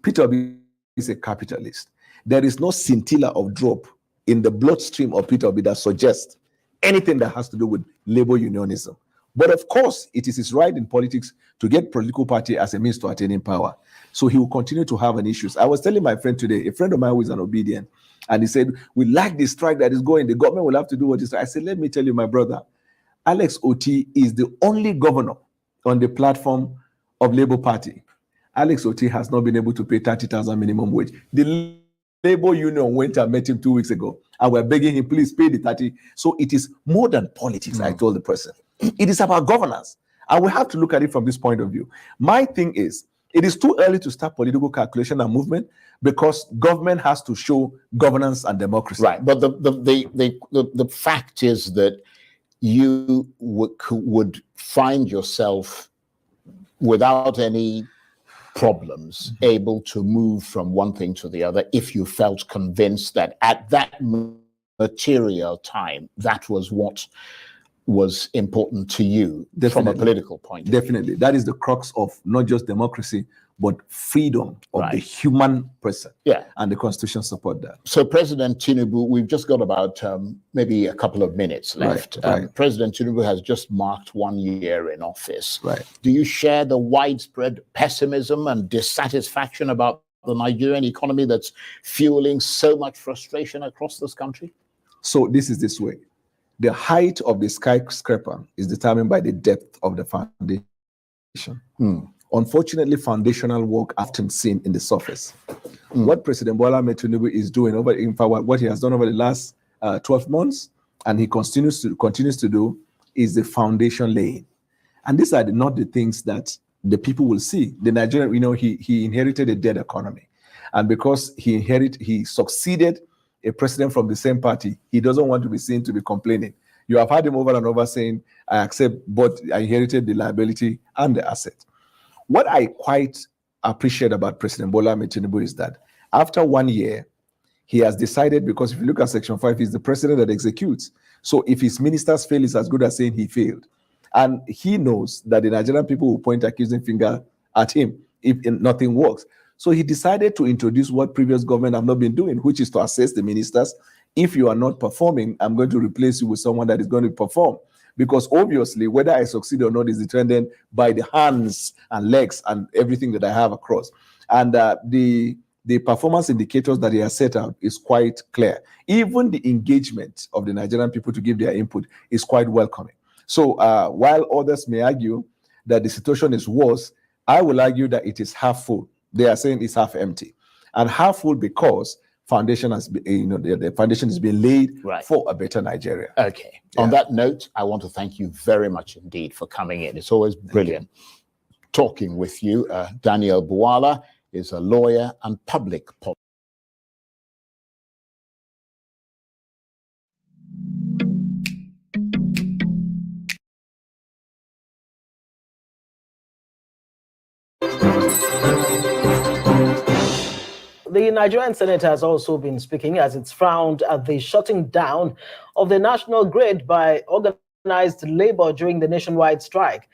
Peter Obi is a capitalist. There is no scintilla of drop in the bloodstream of Peter Obi that suggests anything that has to do with labor unionism. But of course, it is his right in politics to get political party as a means to attaining power. So he will continue to have an issue. I was telling my friend today, a friend of mine who is an Obidient, and he said, we like the strike that is going. The government will have to do what is right. I said, let me tell you, my brother, Alex Oti is the only governor on the platform of Labour Party. Alex Oti has not been able to pay 30,000 minimum wage. The Labour Union went and met him 2 weeks ago, and we're begging him, please pay the 30. So it is more than politics, I told the person. It is about governance. And we have to look at it from this point of view. My thing is, it is too early to start political calculation and movement, because government has to show governance and democracy. Right. But the fact is that you would find yourself without any problems able to move from one thing to the other if you felt convinced that at that material time that was what was important to you from a political point of view. Definitely. That is the crux of not just democracy, but freedom of the human person. Yeah. And the Constitution support that. So President Tinubu, we've just got about maybe a couple of minutes left. Right. President Tinubu has just marked 1 year in office. Right. Do you share the widespread pessimism and dissatisfaction about the Nigerian economy that's fueling so much frustration across this country? So this way. The height of the skyscraper is determined by the depth of the foundation. Unfortunately, foundational work often seen in the surface. What President Bola Ahmed Tinubu is doing what he has done over the last 12 months, and he continues to do, is the foundation laying. And these are not the things that the people will see. The Nigerian, he inherited a dead economy, and because he succeeded a president from the same party, he doesn't want to be seen to be complaining. You have heard him over and over saying, "I accept, but I inherited the liability and the asset." What I quite appreciate about President Bola Ahmed Tinubu is that after 1 year, he has decided, because if you look at Section 5, he's the president that executes. So if his ministers fail, it's as good as saying he failed. And he knows that the Nigerian people will point accusing finger at him if nothing works. So he decided to introduce what previous government have not been doing, which is to assess the ministers. If you are not performing, I'm going to replace you with someone that is going to perform. Because obviously, whether I succeed or not is determined by the hands and legs and everything that I have across. And the performance indicators that he has set out is quite clear. Even the engagement of the Nigerian people to give their input is quite welcoming. So while others may argue that the situation is worse, I will argue that it is half full. They are saying it's half empty. And half full because foundation has been, the foundation has been laid for a better Nigeria. Okay. Yeah. On that note, I want to thank you very much indeed for coming in. It's always brilliant talking with you. Daniel Buwala is a lawyer and public policy. The Nigerian Senate has also been speaking as it's frowned at the shutting down of the national grid by organized labor during the nationwide strike.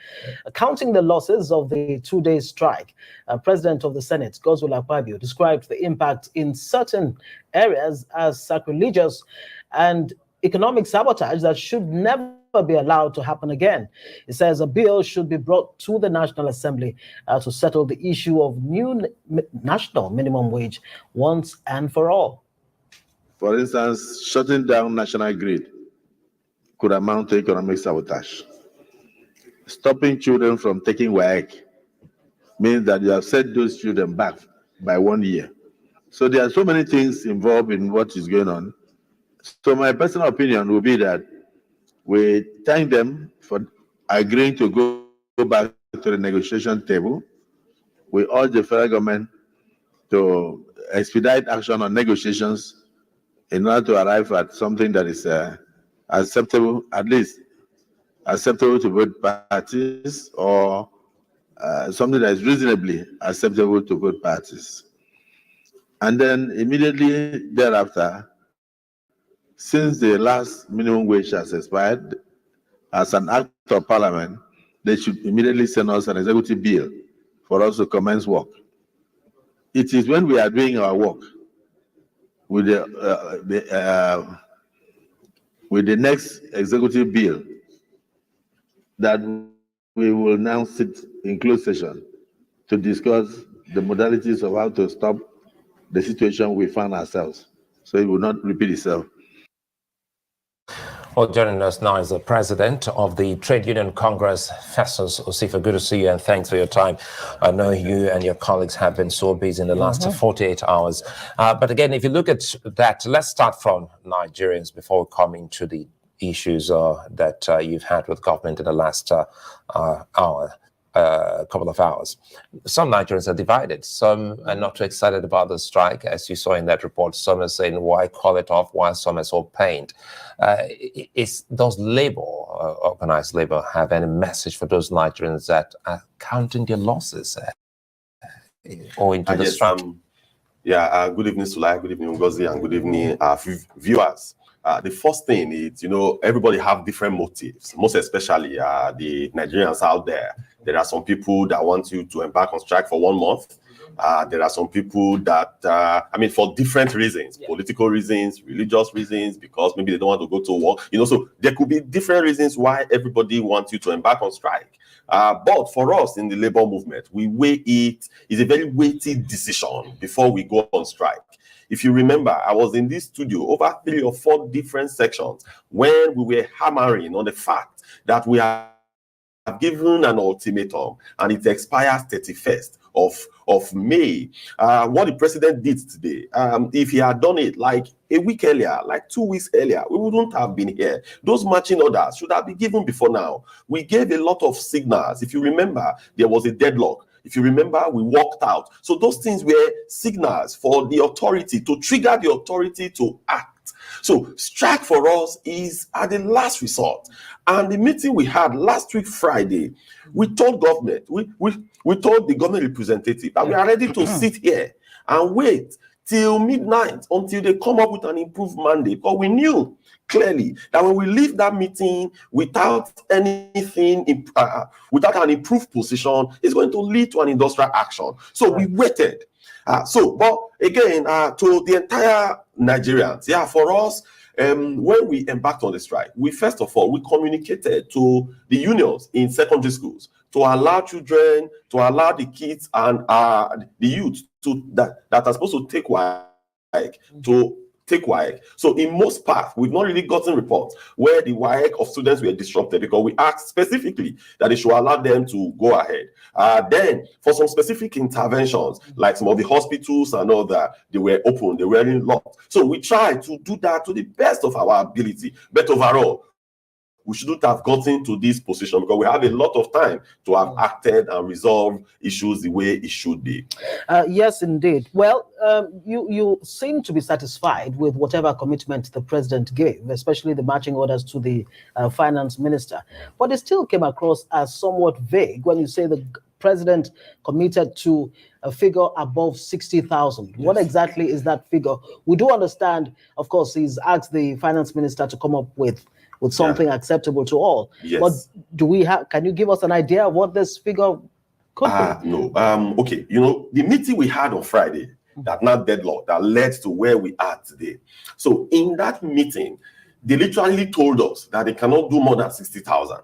Counting the losses of the two-day strike, President of the Senate, Godswill Akpabio, described the impact in certain areas as sacrilegious and economic sabotage that should never be allowed to happen again. He says a bill should be brought to the National Assembly to settle the issue of new national minimum wage once and for all. For instance, shutting down national grid could amount to economic sabotage. Stopping children from taking WAEC means that you have set those children back by 1 year. So there are so many things involved in what is going on. So my personal opinion would be that we thank them for agreeing to go back to the negotiation table. We urge the federal government to expedite action on negotiations in order to arrive at something that is acceptable, at least acceptable to both parties, or something that is reasonably acceptable to both parties. And then immediately thereafter, since the last minimum wage has expired, as an act of parliament, they should immediately send us an executive bill for us to commence work. It is when we are doing our work with the next executive bill that we will now sit in closed session to discuss the modalities of how to stop the situation we find ourselves, so it will not repeat itself. Well, joining us now is the president of the Trade Union Congress, Festus Osifa. Good to see you and thanks for your time. I know you and your colleagues have been so busy in the last 48 hours. But again, if you look at that, let's start from Nigerians before we come into the issues that you've had with government in the last couple of hours. Some Nigerians are divided. Some are not too excited about the strike, as you saw in that report. Some are saying, why call it off, while some are so pained. Does labor, organized labor, have any message for those Nigerians that are counting their losses or into the strike? Good evening, Sulai. Good evening, Ngozi, and good evening, viewers. The first thing is, everybody have different motives, most especially the Nigerians out there. There are some people that want you to embark on strike for 1 month. There are some people that, for different reasons, political reasons, religious reasons, because maybe they don't want to go to work, so there could be different reasons why everybody wants you to embark on strike. But for us in the labor movement, we weigh it. It's a very weighty decision before we go on strike. If you remember, I was in this studio over 3 or 4 different sections when we were hammering on the fact that we have given an ultimatum and it expires 31st of May. What the president did today, if he had done it like a week earlier, like 2 weeks earlier, we wouldn't have been here. Those marching orders should have been given before now. We gave a lot of signals. If you remember, there was a deadlock. If you remember, we walked out. So those things were signals for the authority to trigger the authority to act. So strike for us is at the last resort. And the meeting we had last week, Friday, we told government, we told the government representative that we are ready to sit here and wait till midnight until they come up with an improved mandate. But we knew clearly that when we leave that meeting without anything, without an improved position, it's going to lead to an industrial action. So we waited. But again, to the entire Nigerians, for us, when we embarked on the strike, we first of all, we communicated to the unions in secondary schools to allow children, to allow the kids and the youth that are supposed to take WAEC to take WAEC. So in most parts, we've not really gotten reports where the WAEC of students were disrupted, because we asked specifically that they should allow them to go ahead. Then for some specific interventions, like some of the hospitals and all that, they were open, they weren't locked. So we tried to do that to the best of our ability. But overall, we shouldn't have gotten to this position because we have a lot of time to have acted and resolved issues the way it should be. Yes, indeed. Well, you seem to be satisfied with whatever commitment the president gave, especially the marching orders to the finance minister. But it still came across as somewhat vague when you say the president committed to a figure above 60,000. Yes. What exactly is that figure? We do understand, of course, he's asked the finance minister to come up with something acceptable to all. Yes. But can you give us an idea of what this figure could be? No. Okay. The meeting we had on Friday, that not deadlock, that led to where we are today. So in that meeting, they literally told us that they cannot do more than 60,000.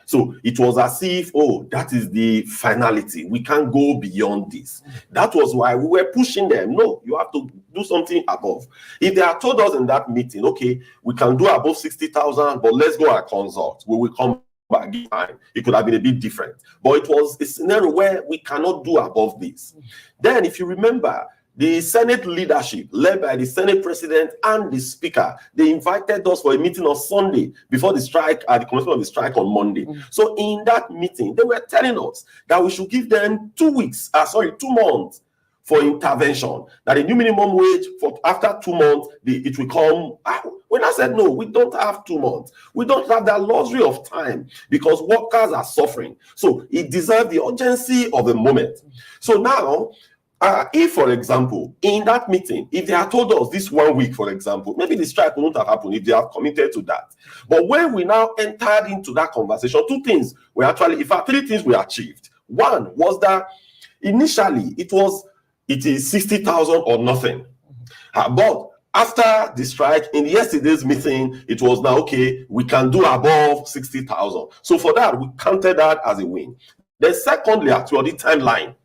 So it was as if, that is the finality. We can't go beyond this. That was why we were pushing them. No, you have to do something above. If they had told us in that meeting, okay, we can do above 60,000, but let's go and consult. We will come back in time. It could have been a bit different. But it was a scenario where we cannot do above this. Then, if you remember, the Senate leadership, led by the Senate president and the speaker, they invited us for a meeting on Sunday before the strike, the commencement of the strike on Monday. So in that meeting, they were telling us that we should give them 2 months for intervention. That a new minimum wage for after 2 months, it will come. When I said no, we don't have 2 months. We don't have that luxury of time because workers are suffering. So it deserves the urgency of the moment. So now, if, for example, in that meeting, if they had told us this 1 week, for example, maybe the strike wouldn't have happened if they have committed to that. But when we now entered into that conversation, 2 things were actually, in fact, 3 things we achieved. One was that initially it is 60,000 or nothing. But after the strike, in yesterday's meeting, it was now, okay, we can do above 60,000. So for that, we counted that as a win. Then secondly, actually, the timeline.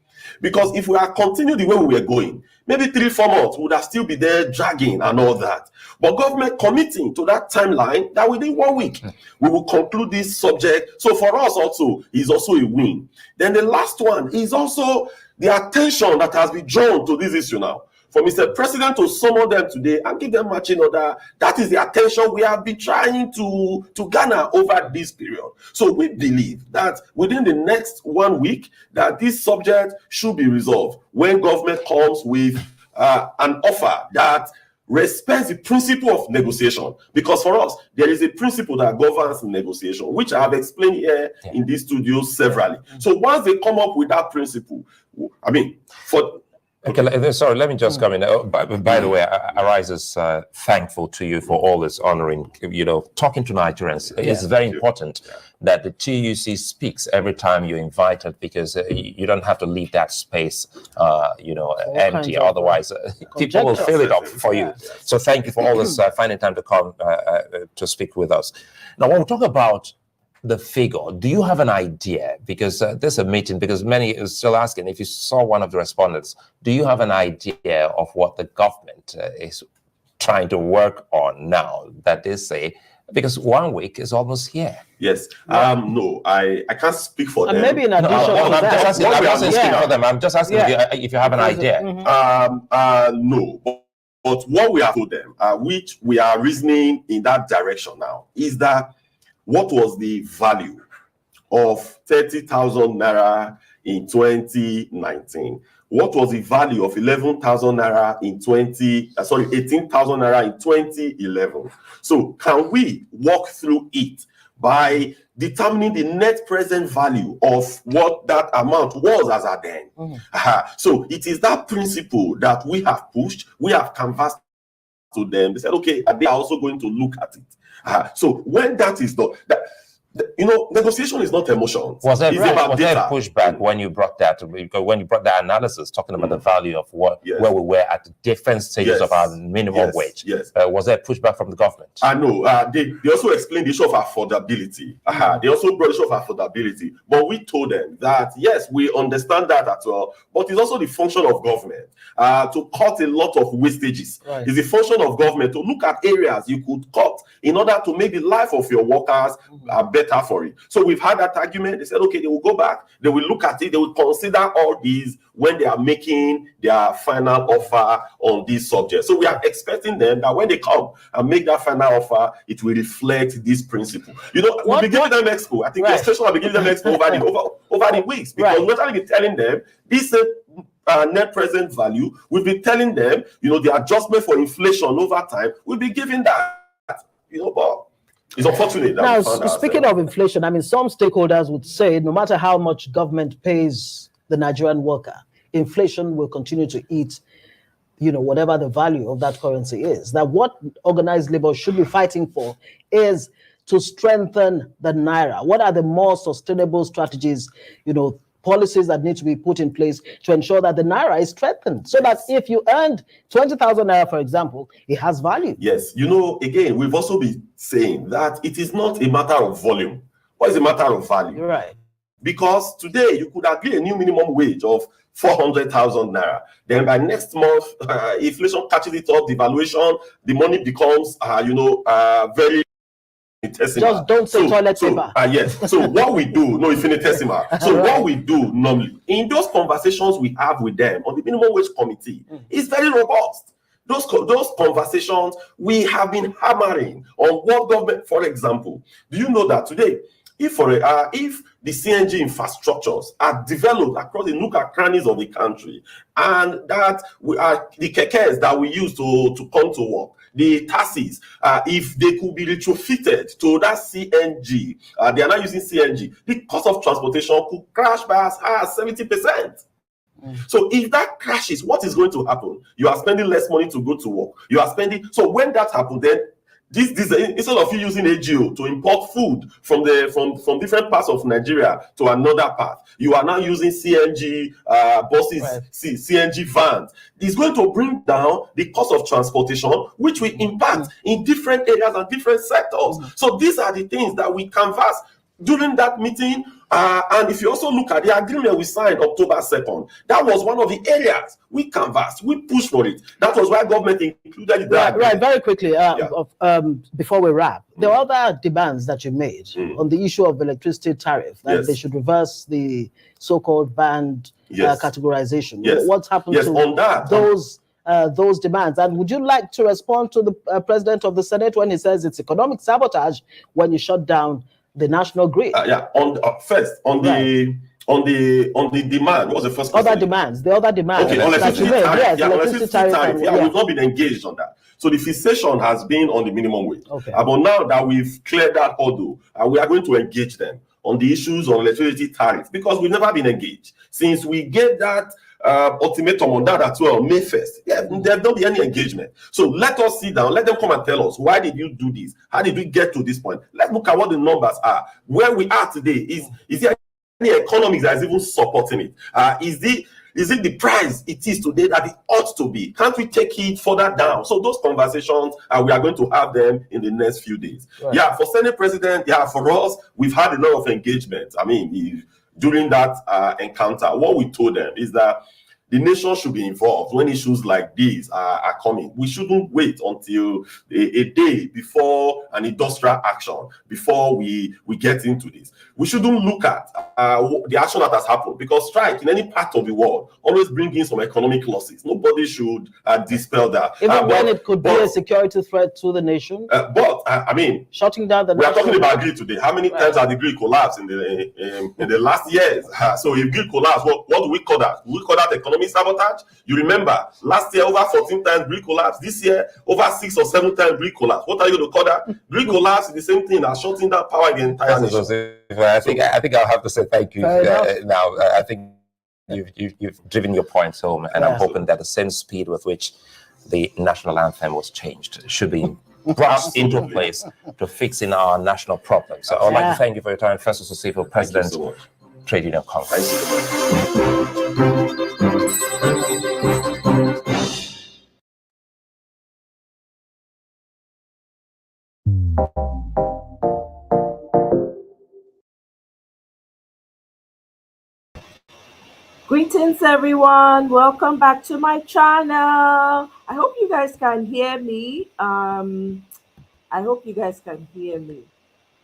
Because if we are continuing the way we were going, maybe 3-4 months would have still be there dragging and all that. But government committing to that timeline that within 1 week, we will conclude this subject. So for us also, is also a win. Then the last one is also the attention that has been drawn to this issue now. For Mr. President to summon them today and give them marching order, that is the attention we have been trying to garner over this period. So we believe that within the next 1 week, that this subject should be resolved when government comes with an offer that respects the principle of negotiation. Because for us, there is a principle that governs negotiation, which I have explained here in this studio severally. So once they come up with that principle, Okay, sorry, let me just come in. By the way, Arise is thankful to you for all this honoring, talking to Nigerians. It's very important that the TUC speaks every time you're invited, because you don't have to leave that space, empty. Otherwise, people will fill it up for you. So thank you for all this, finding time to come to speak with us. Now, when we talk about the figure, do you have an idea? Because there's a meeting, because many are still asking, if you saw one of the respondents, do you have an idea of what the government is trying to work on now that they say, because 1 week is almost here? Yes. No, I can't speak for them. Maybe in addition to that. I'm just asking for them. I'm just asking if you have an idea. No. But what we have told them, which we are reasoning in that direction now, is that what was the value of 30,000 naira in 2019? What was the value of 11,000 naira in 18,000 naira in 2011? So can we walk through it by determining the net present value of what that amount was as at then? So it is that principle that we have pushed, we have canvassed to them. They said, okay, and they are also going to look at it. So when that is done, negotiation is not emotion. Was there pushback when you brought that analysis, talking about the value of where we were at the different stages of our minimum wage? Yes. Was there pushback from the government? No. They also explained the issue of affordability. They also brought the issue of affordability. But we told them that, yes, we understand that as well, but it's also the function of government to cut a lot of wastages. Right. It's the function of government to look at areas you could cut in order to make the life of your workers better for it. So we've had that argument. They said, okay, they will go back, they will look at it, they will consider all these when they are making their final offer on this subject. So we are expecting them that when they come and make that final offer, it will reflect this principle. We'll be giving them expo. I think the station will be giving them expo over the weeks, because not only be telling them this net present value, we'll be telling them, the adjustment for inflation over time, we'll be giving that, but it's unfortunate that now, speaking of inflation, some stakeholders would say no matter how much government pays the Nigerian worker, inflation will continue to eat, whatever the value of that currency is. Now, what organized labor should be fighting for is to strengthen the naira. What are the more sustainable strategies, policies that need to be put in place to ensure that the naira is strengthened, so that if you earned 20,000 naira, for example, it has value? Yes. Again, we've also been saying that it is not a matter of volume. What is a matter of value? You're right. Because today you could agree a new minimum wage of 400,000 naira. Then by next month, inflation catches it up, devaluation, the money becomes, very infinitesimal. Just don't say toilet paper. Yes. So what we do, infinitesimal. So what we do normally in those conversations we have with them on the minimum wage committee is very robust. Those conversations, we have been hammering on what government, for example, do you know that today, if the CNG infrastructures are developed across the nook and crannies of the country, and that the kekes that we use to come to work, the taxis, if they could be retrofitted to that CNG, they are not using CNG, the cost of transportation could crash by as high as 70%. So if that crashes, what is going to happen? You are spending less money to go to work. So when that happens, then this instead of you using AGO to import food from different parts of Nigeria to another part, you are now using CNG buses, right. CNG vans. It's going to bring down the cost of transportation, which will impact in different areas and different sectors. So these are the things that we canvass during that meeting. And if you also look at the agreement we signed October 2nd, that was one of the areas we canvassed, we pushed for it. That was why government included that. Right, very quickly, before we wrap, there are other demands that you made on the issue of electricity tariff, that they should reverse the so-called band categorization. What's happened to on that? Those demands? And would you like to respond to the President of the Senate when he says it's economic sabotage when you shut down the national grid? First on the demand. What was the first question? The other demands. Okay, electricity tariff. Electricity tariff. We've not been engaged on that. So the fixation has been on the minimum wage. Okay. But now that we've cleared that hurdle, we are going to engage them on the issues on electricity tariff, because we've never been engaged since we gave that ultimatum on that as well, May 1st. Yeah, there don't be any engagement. So let us sit down, let them come and tell us, why did you do this? How did we get to this point? Let's look at what the numbers are. Where we are today, is there any economics that is even supporting it? Is it the price it is today that it ought to be? Can't we take it further down? So those conversations, we are going to have them in the next few days. Right. Yeah, for Senate President, yeah, for us, we've had a lot of engagement. I mean, during that encounter, what we told them is that the nation should be involved when issues like these are coming. We shouldn't wait until a day before an industrial action, before we get into this. We shouldn't look at the action that has happened, because strike in any part of the world always brings in some economic losses. Nobody should dispel that. Even when it could be a security threat to the nation. I mean, shutting down the we are talking about grid today. How many times has the grid collapsed in the last years? So if grid collapse, what do we call that? Do we call that economic sabotage? You remember last year over 14 times grid collapse. This year over 6 or 7 times grid collapse. What are you going to call that? Grid collapse is the same thing as shutting down power in the entire nation. I think I'll have to say thank you now. I think you've driven your points home, and I'm hoping that the same speed with which the national anthem was changed should be brought into place to fixing our national problems. So I'd like to thank you for your time, First Associate President, Trade Union Congress. Greetings everyone, welcome back to my channel. I hope you guys can hear me.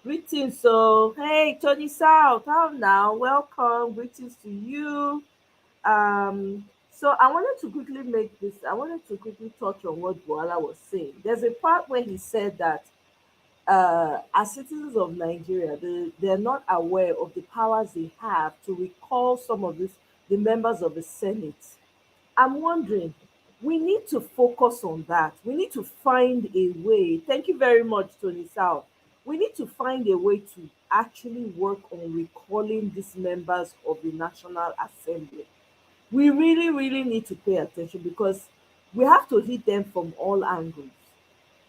Greetings. So hey, Tony South, how now? Welcome, greetings to you. So I wanted to quickly touch on what Boala was saying. There's a part where he said that as citizens of Nigeria, they're not aware of the powers they have to recall some of the members of the Senate. I'm wondering, we need to focus on that. We need to find a way. Thank you very much, Tony South. We need to find a way to actually work on recalling these members of the National Assembly. We really, really need to pay attention, because we have to hit them from all angles.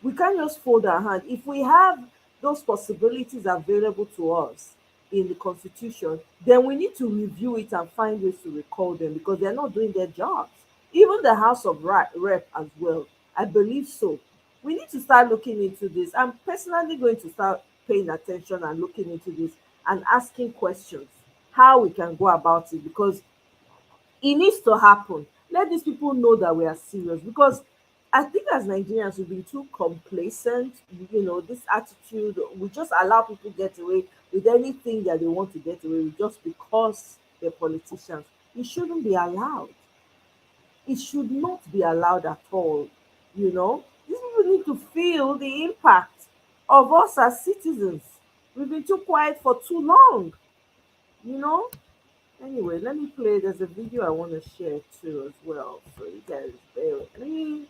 We can't just fold our hand. If we have those possibilities available to us in the Constitution, then we need to review it and find ways to recall them, because they're not doing their jobs. Even the House of Rep as well, I believe so. We need to start looking into this. I'm personally going to start paying attention and looking into this and asking questions, how we can go about it, because it needs to happen. Let these people know that we are serious, because I think as Nigerians, we've been too complacent. This attitude, we just allow people get away with anything that they want to get away with just because they're politicians. It shouldn't be allowed. It should not be allowed at all. These people need to feel the impact of us as citizens. We've been too quiet for too long. Anyway, let me play. There's a video I want to share too as well. So you guys bear with me.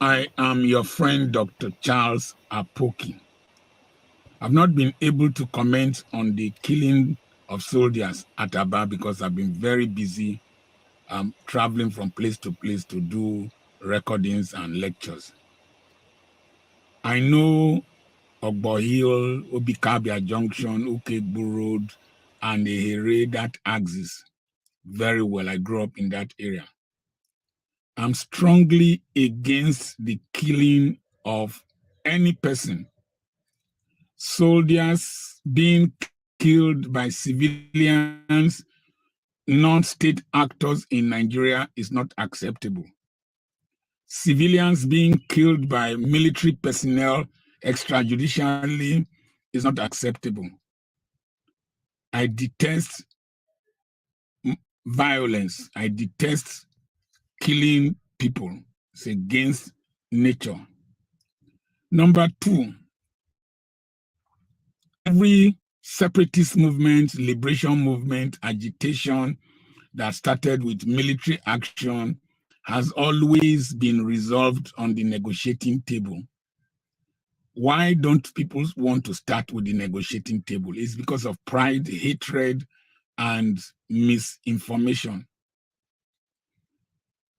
I am your friend, Dr. Charles Apoki. I've not been able to comment on the killing of soldiers at Aba because I've been very busy traveling from place to place to do recordings and lectures. I know Ogbo Hill, Obikabia Junction, Ukegbu Road, and Ehere, that axis very well. I grew up in that area. I'm strongly against the killing of any person. Soldiers being killed by civilians, non-state actors in Nigeria is not acceptable. Civilians being killed by military personnel extrajudicially is not acceptable. I detest violence. I detest killing people. It's against nature. Number two, every separatist movement, liberation movement, agitation that started with military action has always been resolved on the negotiating table. Why don't people want to start with the negotiating table? It's because of pride, hatred, and misinformation.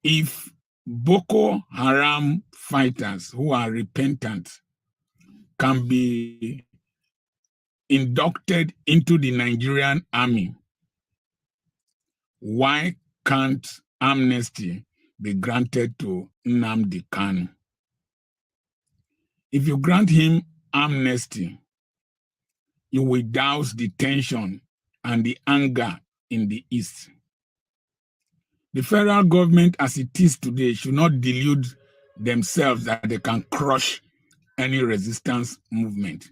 If Boko Haram fighters who are repentant can be inducted into the Nigerian army, why can't amnesty be granted to Nnamdi Kanu? If you grant him amnesty, you will douse the tension and the anger in the East. The federal government, as it is today, should not delude themselves that they can crush any resistance movement.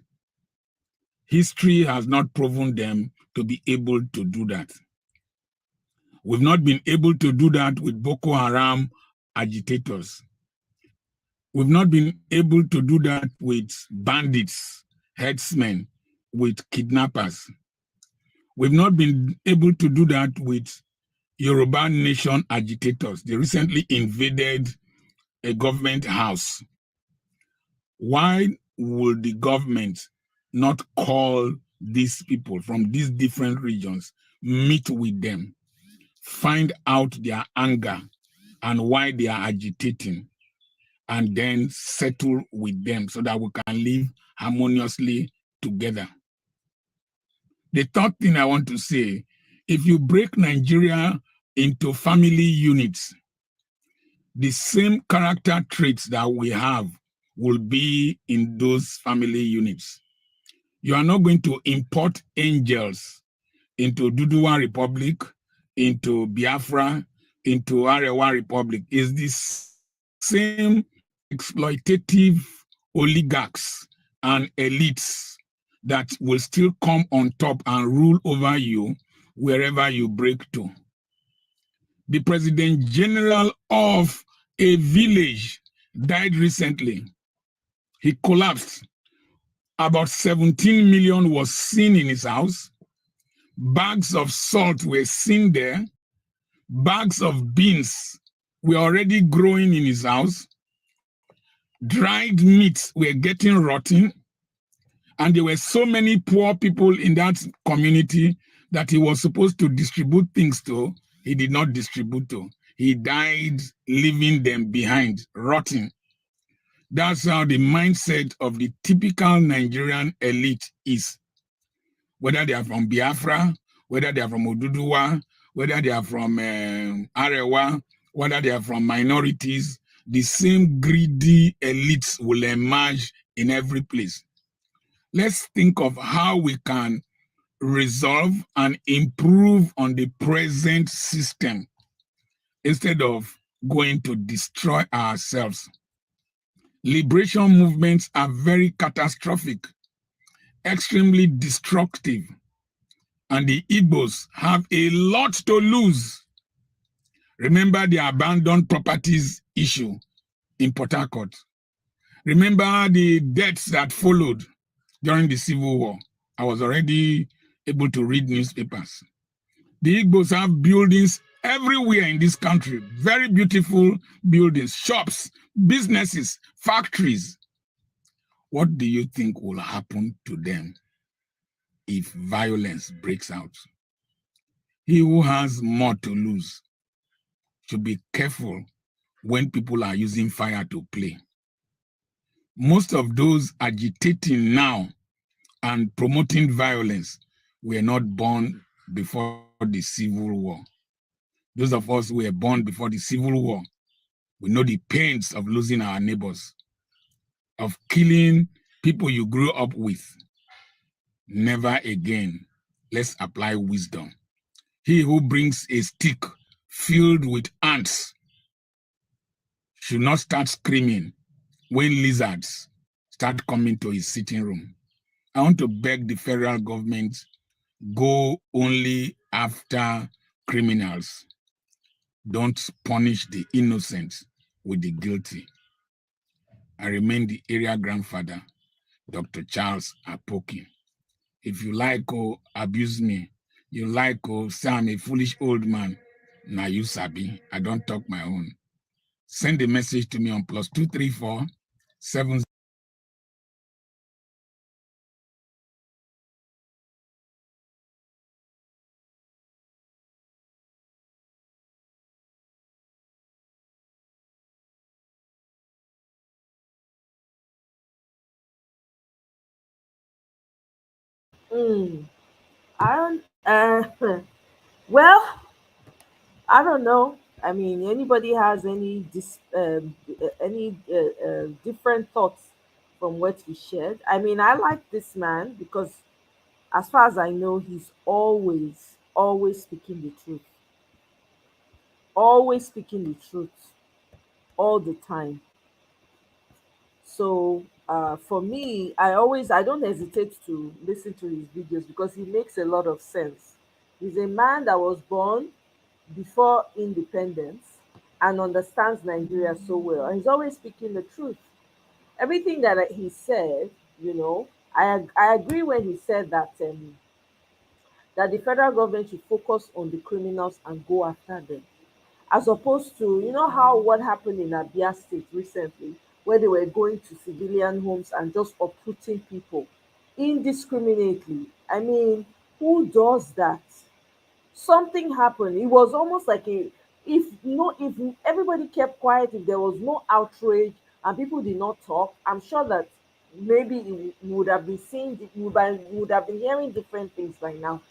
History has not proven them to be able to do that. We've not been able to do that with Boko Haram agitators. We've not been able to do that with bandits, herdsmen, with kidnappers. We've not been able to do that with Yoruba nation agitators. They recently invaded a government house. Why would the government not call these people from these different regions, meet with them, find out their anger and why they are agitating, and then settle with them so that we can live harmoniously together? The third thing I want to say, if you break Nigeria into family units, the same character traits that we have will be in those family units. You are not going to import angels into Duduwa Republic, into Biafra, into Arewa Republic. It's the same exploitative oligarchs and elites that will still come on top and rule over you wherever you break to. The President General of a village died recently. He collapsed. About 17 million was seen in his house. Bags of salt were seen there. Bags of beans were already growing in his house. Dried meats were getting rotten. And there were so many poor people in that community that he was supposed to distribute things to. He did not distribute to. He died leaving them behind, rotting. That's how the mindset of the typical Nigerian elite is. Whether they are from Biafra, whether they are from Oduduwa, whether they are from Arewa, whether they are from minorities, the same greedy elites will emerge in every place. Let's think of how we can resolve and improve on the present system instead of going to destroy ourselves. Liberation movements are very catastrophic, extremely destructive, and the Igbos have a lot to lose. Remember the abandoned properties issue in Port Harcourt. Remember the deaths that followed during the Civil War. I was already able to read newspapers. The Igbos have buildings everywhere in this country, very beautiful buildings, shops, businesses, factories. What do you think will happen to them if violence breaks out? He who has more to lose should be careful when people are using fire to play. Most of those agitating now and promoting violence were not born before the Civil War. Those of us who were born before the Civil War, we know the pains of losing our neighbors, of killing people you grew up with. Never again. Let's apply wisdom. He who brings a stick filled with ants should not start screaming when lizards start coming to his sitting room. I want to beg the federal government, go only after criminals. Don't punish the innocent with the guilty. I remain the area grandfather, Dr. Charles Apoki. If you like, abuse me. You like, say I'm a foolish old man. Now you sabi, I don't talk my own. Send a message to me on +234 7 I don't. Well, I don't know. I mean, anybody has any different thoughts from what he shared? I mean, I like this man because, as far as I know, he's always speaking the truth, always speaking the truth, all the time. So for me, I don't hesitate to listen to his videos because he makes a lot of sense. He's a man that was born before independence and understands Nigeria so well. And he's always speaking the truth. Everything that he said, you know, I agree when he said that the federal government should focus on the criminals and go after them, as opposed to, you know, how what happened in Abia State recently, where they were going to civilian homes and just uprooting people indiscriminately. I mean, who does that? Something happened. It was almost like if everybody kept quiet, if there was no outrage and people did not talk, I'm sure that maybe you would have been seeing, you would have been hearing different things by now.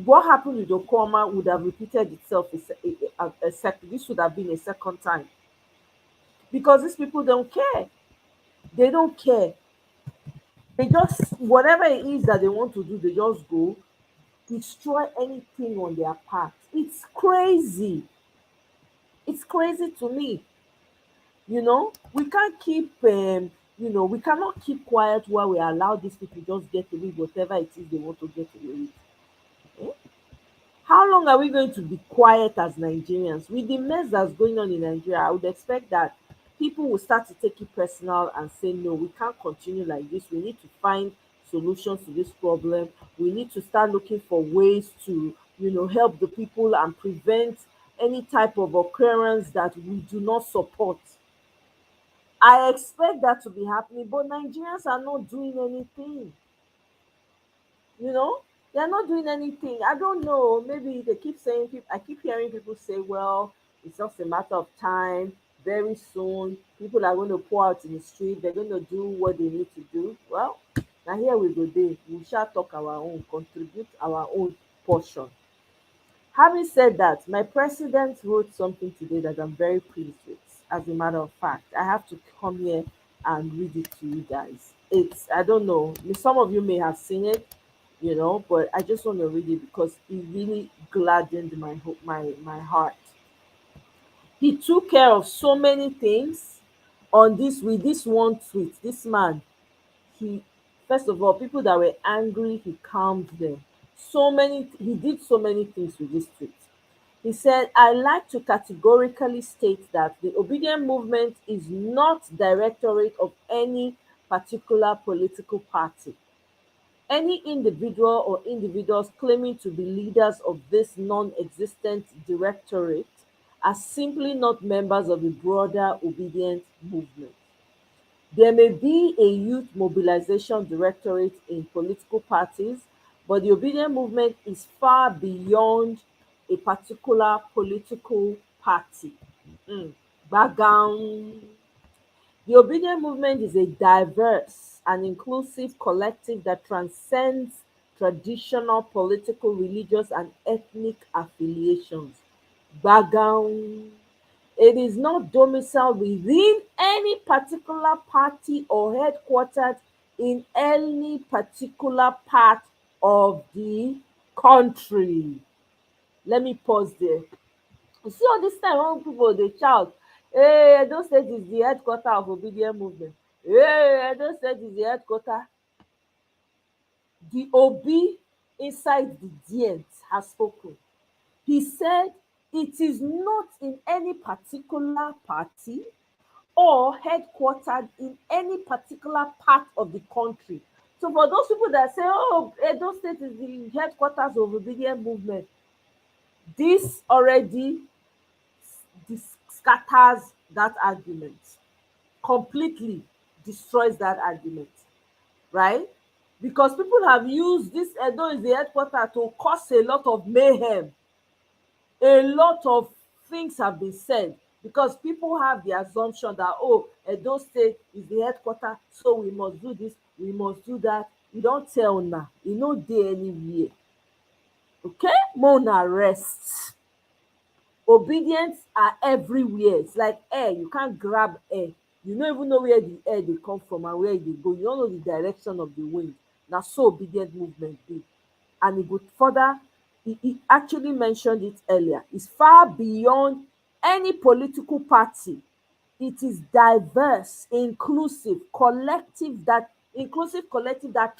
What happened with Okoma would have repeated itself a second. This would have been a second time because these people don't care. They don't care. They just, whatever it is that they want to do, they just go destroy anything on their path. It's crazy. It's crazy to me. You know, we can't keep, we cannot keep quiet while we allow these people just get away with whatever it is they want to get away with. Eh? How long are we going to be quiet as Nigerians? With the mess that's going on in Nigeria, I would expect that people will start to take it personal and say, no, we can't continue like this. We need to find solutions to this problem. We need to start looking for ways to, help the people and prevent any type of occurrence that we do not support. I expect that to be happening, but Nigerians are not doing anything. you know they're not doing anything. I don't know, maybe they keep saying, I keep hearing people say, well, it's just a matter of time. Very soon people are going to pour out in the street, they're going to do what they need to do. Well, now here we go there, we shall talk our own, contribute our own portion. Having said that, my president wrote something today that I'm very pleased with. As a matter of fact, I have to come here and read it to you guys. I don't know, some of you may have seen it, but I just want to read it because it really gladdened my heart. He took care of so many things on this with this one tweet. This man, he first of all, people that were angry, he calmed them. He did so many things with this tweet. He said, I like to categorically state that the Obidient Movement is not directorate of any particular political party. Any individual or individuals claiming to be leaders of this non-existent directorate are simply not members of the broader Obidient Movement. There may be a youth mobilization directorate in political parties, but the Obedient Movement is far beyond a particular political party. Bagam. The Obedient Movement is a diverse and inclusive collective that transcends traditional political, religious, and ethnic affiliations. Bagam. It is not domiciled within any particular party or headquartered in any particular part of the country. Let me pause there. You see all this time when people dey shout, hey, Edo State is the headquarter of Obedient Movement. Hey, Edo State is the headquarter. The Obi inside the dient has spoken. He said it is not in any particular party or headquartered in any particular part of the country. So for those people that say, oh, Edo State is the headquarters of Obedient Movement, this already scatters that argument, completely destroys that argument, right? Because people have used this Edo is the headquarters to cause a lot of mayhem. A lot of things have been said because people have the assumption that, oh, Edo State is the headquarters, so we must do this, we must do that. You don't tell now. You no dey anywhere. Okay? Mona rest. Obedience are everywhere. It's like air. You can't grab air. You don't even know where the air they come from and where they go. You don't know the direction of the wind. Now, so obedient movement be. And it would further, he actually mentioned it earlier. It's far beyond any political party. It is diverse, inclusive collective that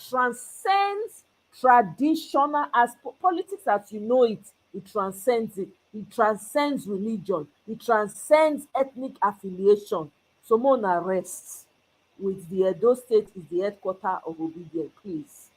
transcends traditional as politics as you know it. It transcends it. It transcends religion. It transcends ethnic affiliation. So Mona rests with the Edo State is the headquarter of Obidient, please.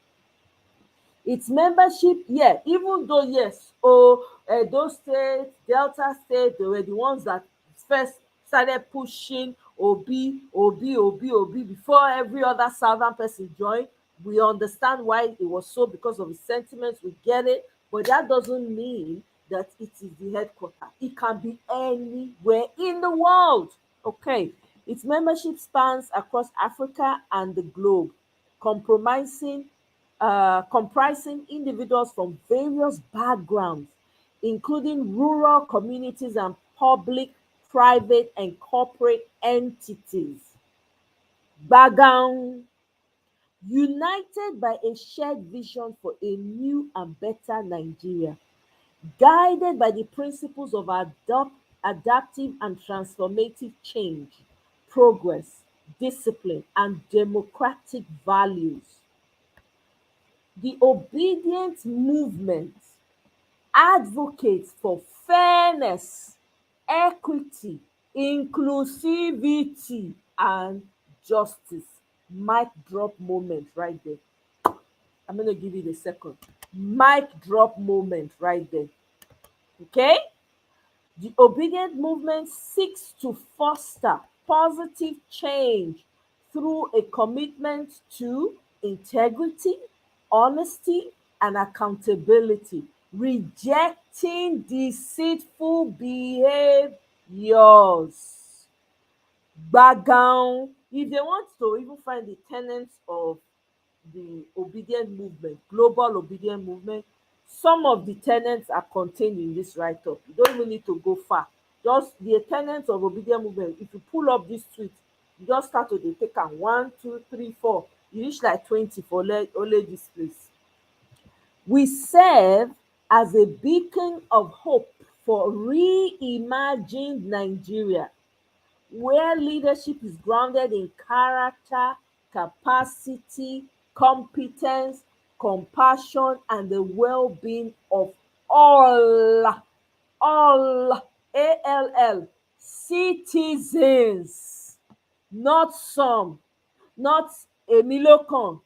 Its membership, yeah, even though yes, those states, Delta State, they were the ones that first started pushing Obi before every other southern person joined. We understand why it was so because of the sentiments. We get it, but that doesn't mean that it is the headquarters. It can be anywhere in the world. Okay, its membership spans across Africa and the globe, comprising individuals from various backgrounds, including rural communities and public, private, and corporate entities. Bagang, united by a shared vision for a new and better Nigeria, guided by the principles of adaptive and transformative change, progress, discipline, and democratic values. The Obidient Movement advocates for fairness, equity, inclusivity, and justice. Mic drop moment right there. I'm going to give it a second. Mic drop moment right there. Okay? The Obidient Movement seeks to foster positive change through a commitment to integrity, honesty, and accountability, rejecting deceitful behaviors. Background. If they want to even find the tenets of the Obidient Movement, global Obidient Movement, some of the tenets are contained in this write-up. You don't even need to go far. Just the tenets of Obidient Movement. If you pull up this tweet, you just start to dey take am 1, 2, 3, 4. You reach like 20 for only this place. We serve as a beacon of hope for reimagined Nigeria, where leadership is grounded in character, capacity, competence, compassion, and the well-being of all ALL citizens, not some, not Emilokan,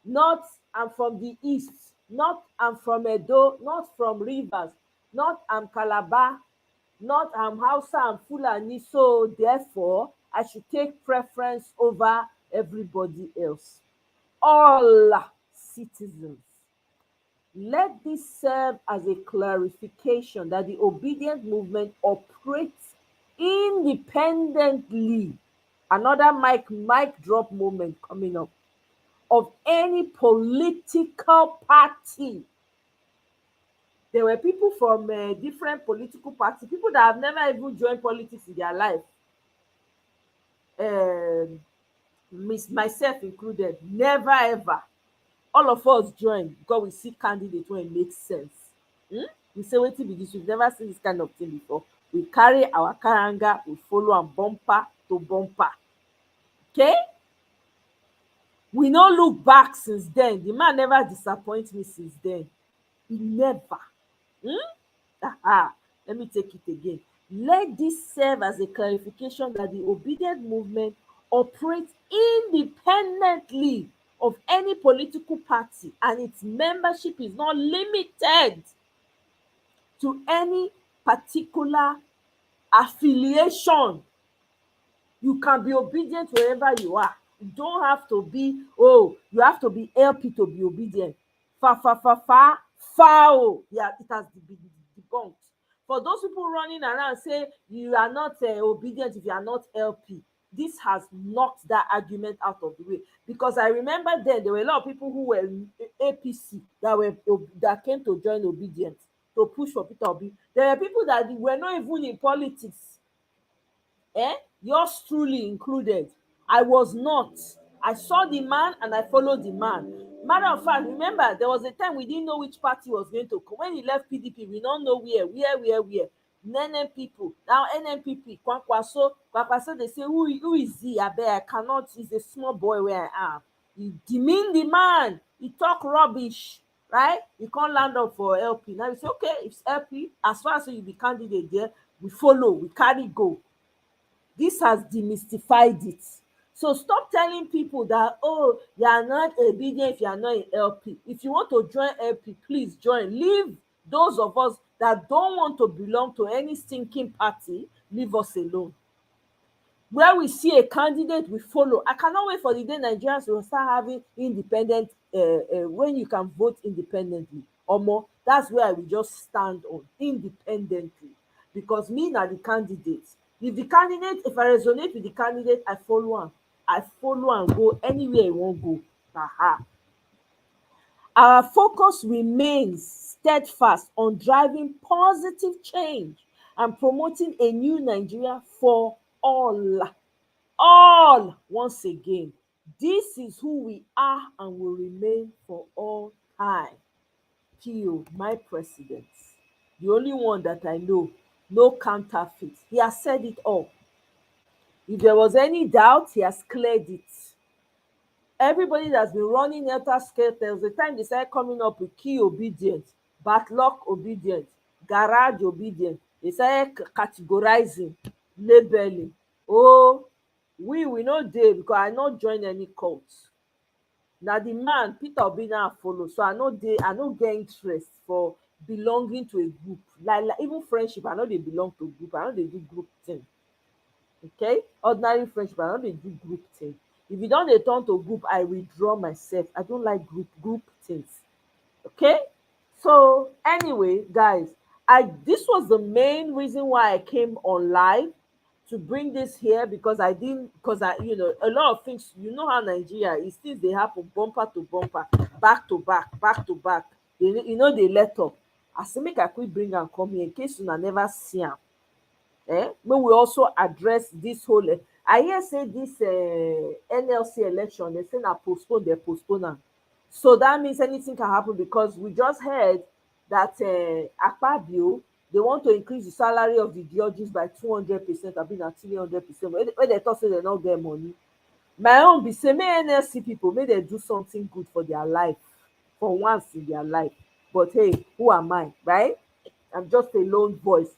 not I'm from the east, not I'm from Edo, not from Rivers, not I'm Calabar, not I'm Hausa and Fulani, so therefore I should take preference over everybody else. All citizens. Let this serve as a clarification that the Obidient Movement operates independently. Another mic drop moment coming up, of any political party. There were people from different political parties, people that have never even joined politics in their life, myself included, never ever. All of us join because we see candidates when it makes sense. We say wetin be this, we've never seen this kind of thing before. We carry our karanga, we follow am bumper to bumper. Okay, we no look back since then. The man never disappoint me since then. He never. Let me take it again. Let this serve as a clarification that the Obidient Movement operates independently of any political party, and its membership is not limited to any particular affiliation. You can be obedient wherever you are. You don't have to be, you have to be LP to be obedient. Foul. Yeah, it has been debunked. For those people running around say you are not obedient if you are not LP. this has knocked that argument out of the way. Because I remember then there were a lot of people who were APC that came to join Obidient to push for Peter Obi. There were people that were not even in politics. Yours truly included. I was not. I saw the man and I followed the man. Matter of fact, remember there was a time we didn't know which party was going to come. When he left PDP, we don't know where. NN people. Now NNPP, Kwakwaso, they say, who is he? I bet I cannot, he's a small boy where I am. He demean the man. He talk rubbish, right? He can't land up for LP. Now we say, okay, it's LP. As far as you be candidate there, we follow, we carry go. This has demystified it. So stop telling people that, oh, you are not obedient if you are not in LP. If you want to join LP, please join. Leave those of us that don't want to belong to any stinking party, leave us alone. Where we see a candidate, we follow. I cannot wait for the day Nigerians will start having independent, when you can vote independently. Or more, that's where I will just stand on, independently. Because me na the candidate. If I resonate with the candidate, I follow him. I follow and go anywhere he won't go. Aha. Our focus remains steadfast on driving positive change and promoting a new Nigeria for all. All, once again, this is who we are and will remain for all time. P.O., my president, the only one that I know, no counterfeit. He has said it all. If there was any doubt, he has cleared it. Everybody that's been running helter-skelter, there was a time they started coming up with key obedient, backlock obedient, garage obedient. They started categorizing, labeling. Oh, we no dey because I no join any cult. Na the man Peter Obi now follow, so I no get interest for belonging to a group. Like even friendship, I no dey belong to group. I no dey do group thing. Okay, ordinary friendship, I no dey do group thing. If you don dey turn to group, I withdraw myself. I don't like group things. Okay, so anyway, guys, this was the main reason why I came on live to bring this here, because I a lot of things, you know how Nigeria is, things they happen bumper to bumper, back to back. They let up. I say make I quick bring and come here in case you never see am. May we also address this whole. I hear say this NLC election, they say na postpone, they postpone am. So that means anything can happen, because we just heard that Akpabio, they want to increase the salary of the judges by 200%, I mean at 300%. When they talk say they not get money. My own be say, may NLC people, may they do something good for their life, for once in their life. But hey, who am I, right? I'm just a lone voice.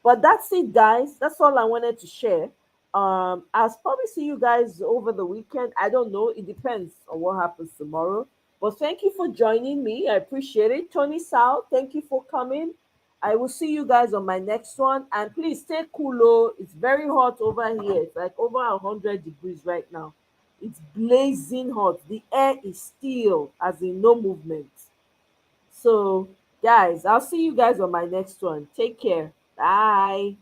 But that's it, guys. That's all I wanted to share. I'll probably see you guys over the weekend. I don't know. It depends on what happens tomorrow. But thank you for joining me. I appreciate it. Tony Sal, thank you for coming. I will see you guys on my next one. And please stay cool. It's very hot over here. It's like over 100 degrees right now. It's blazing hot. The air is still, as in no movement. So, guys, I'll see you guys on my next one. Take care. Bye.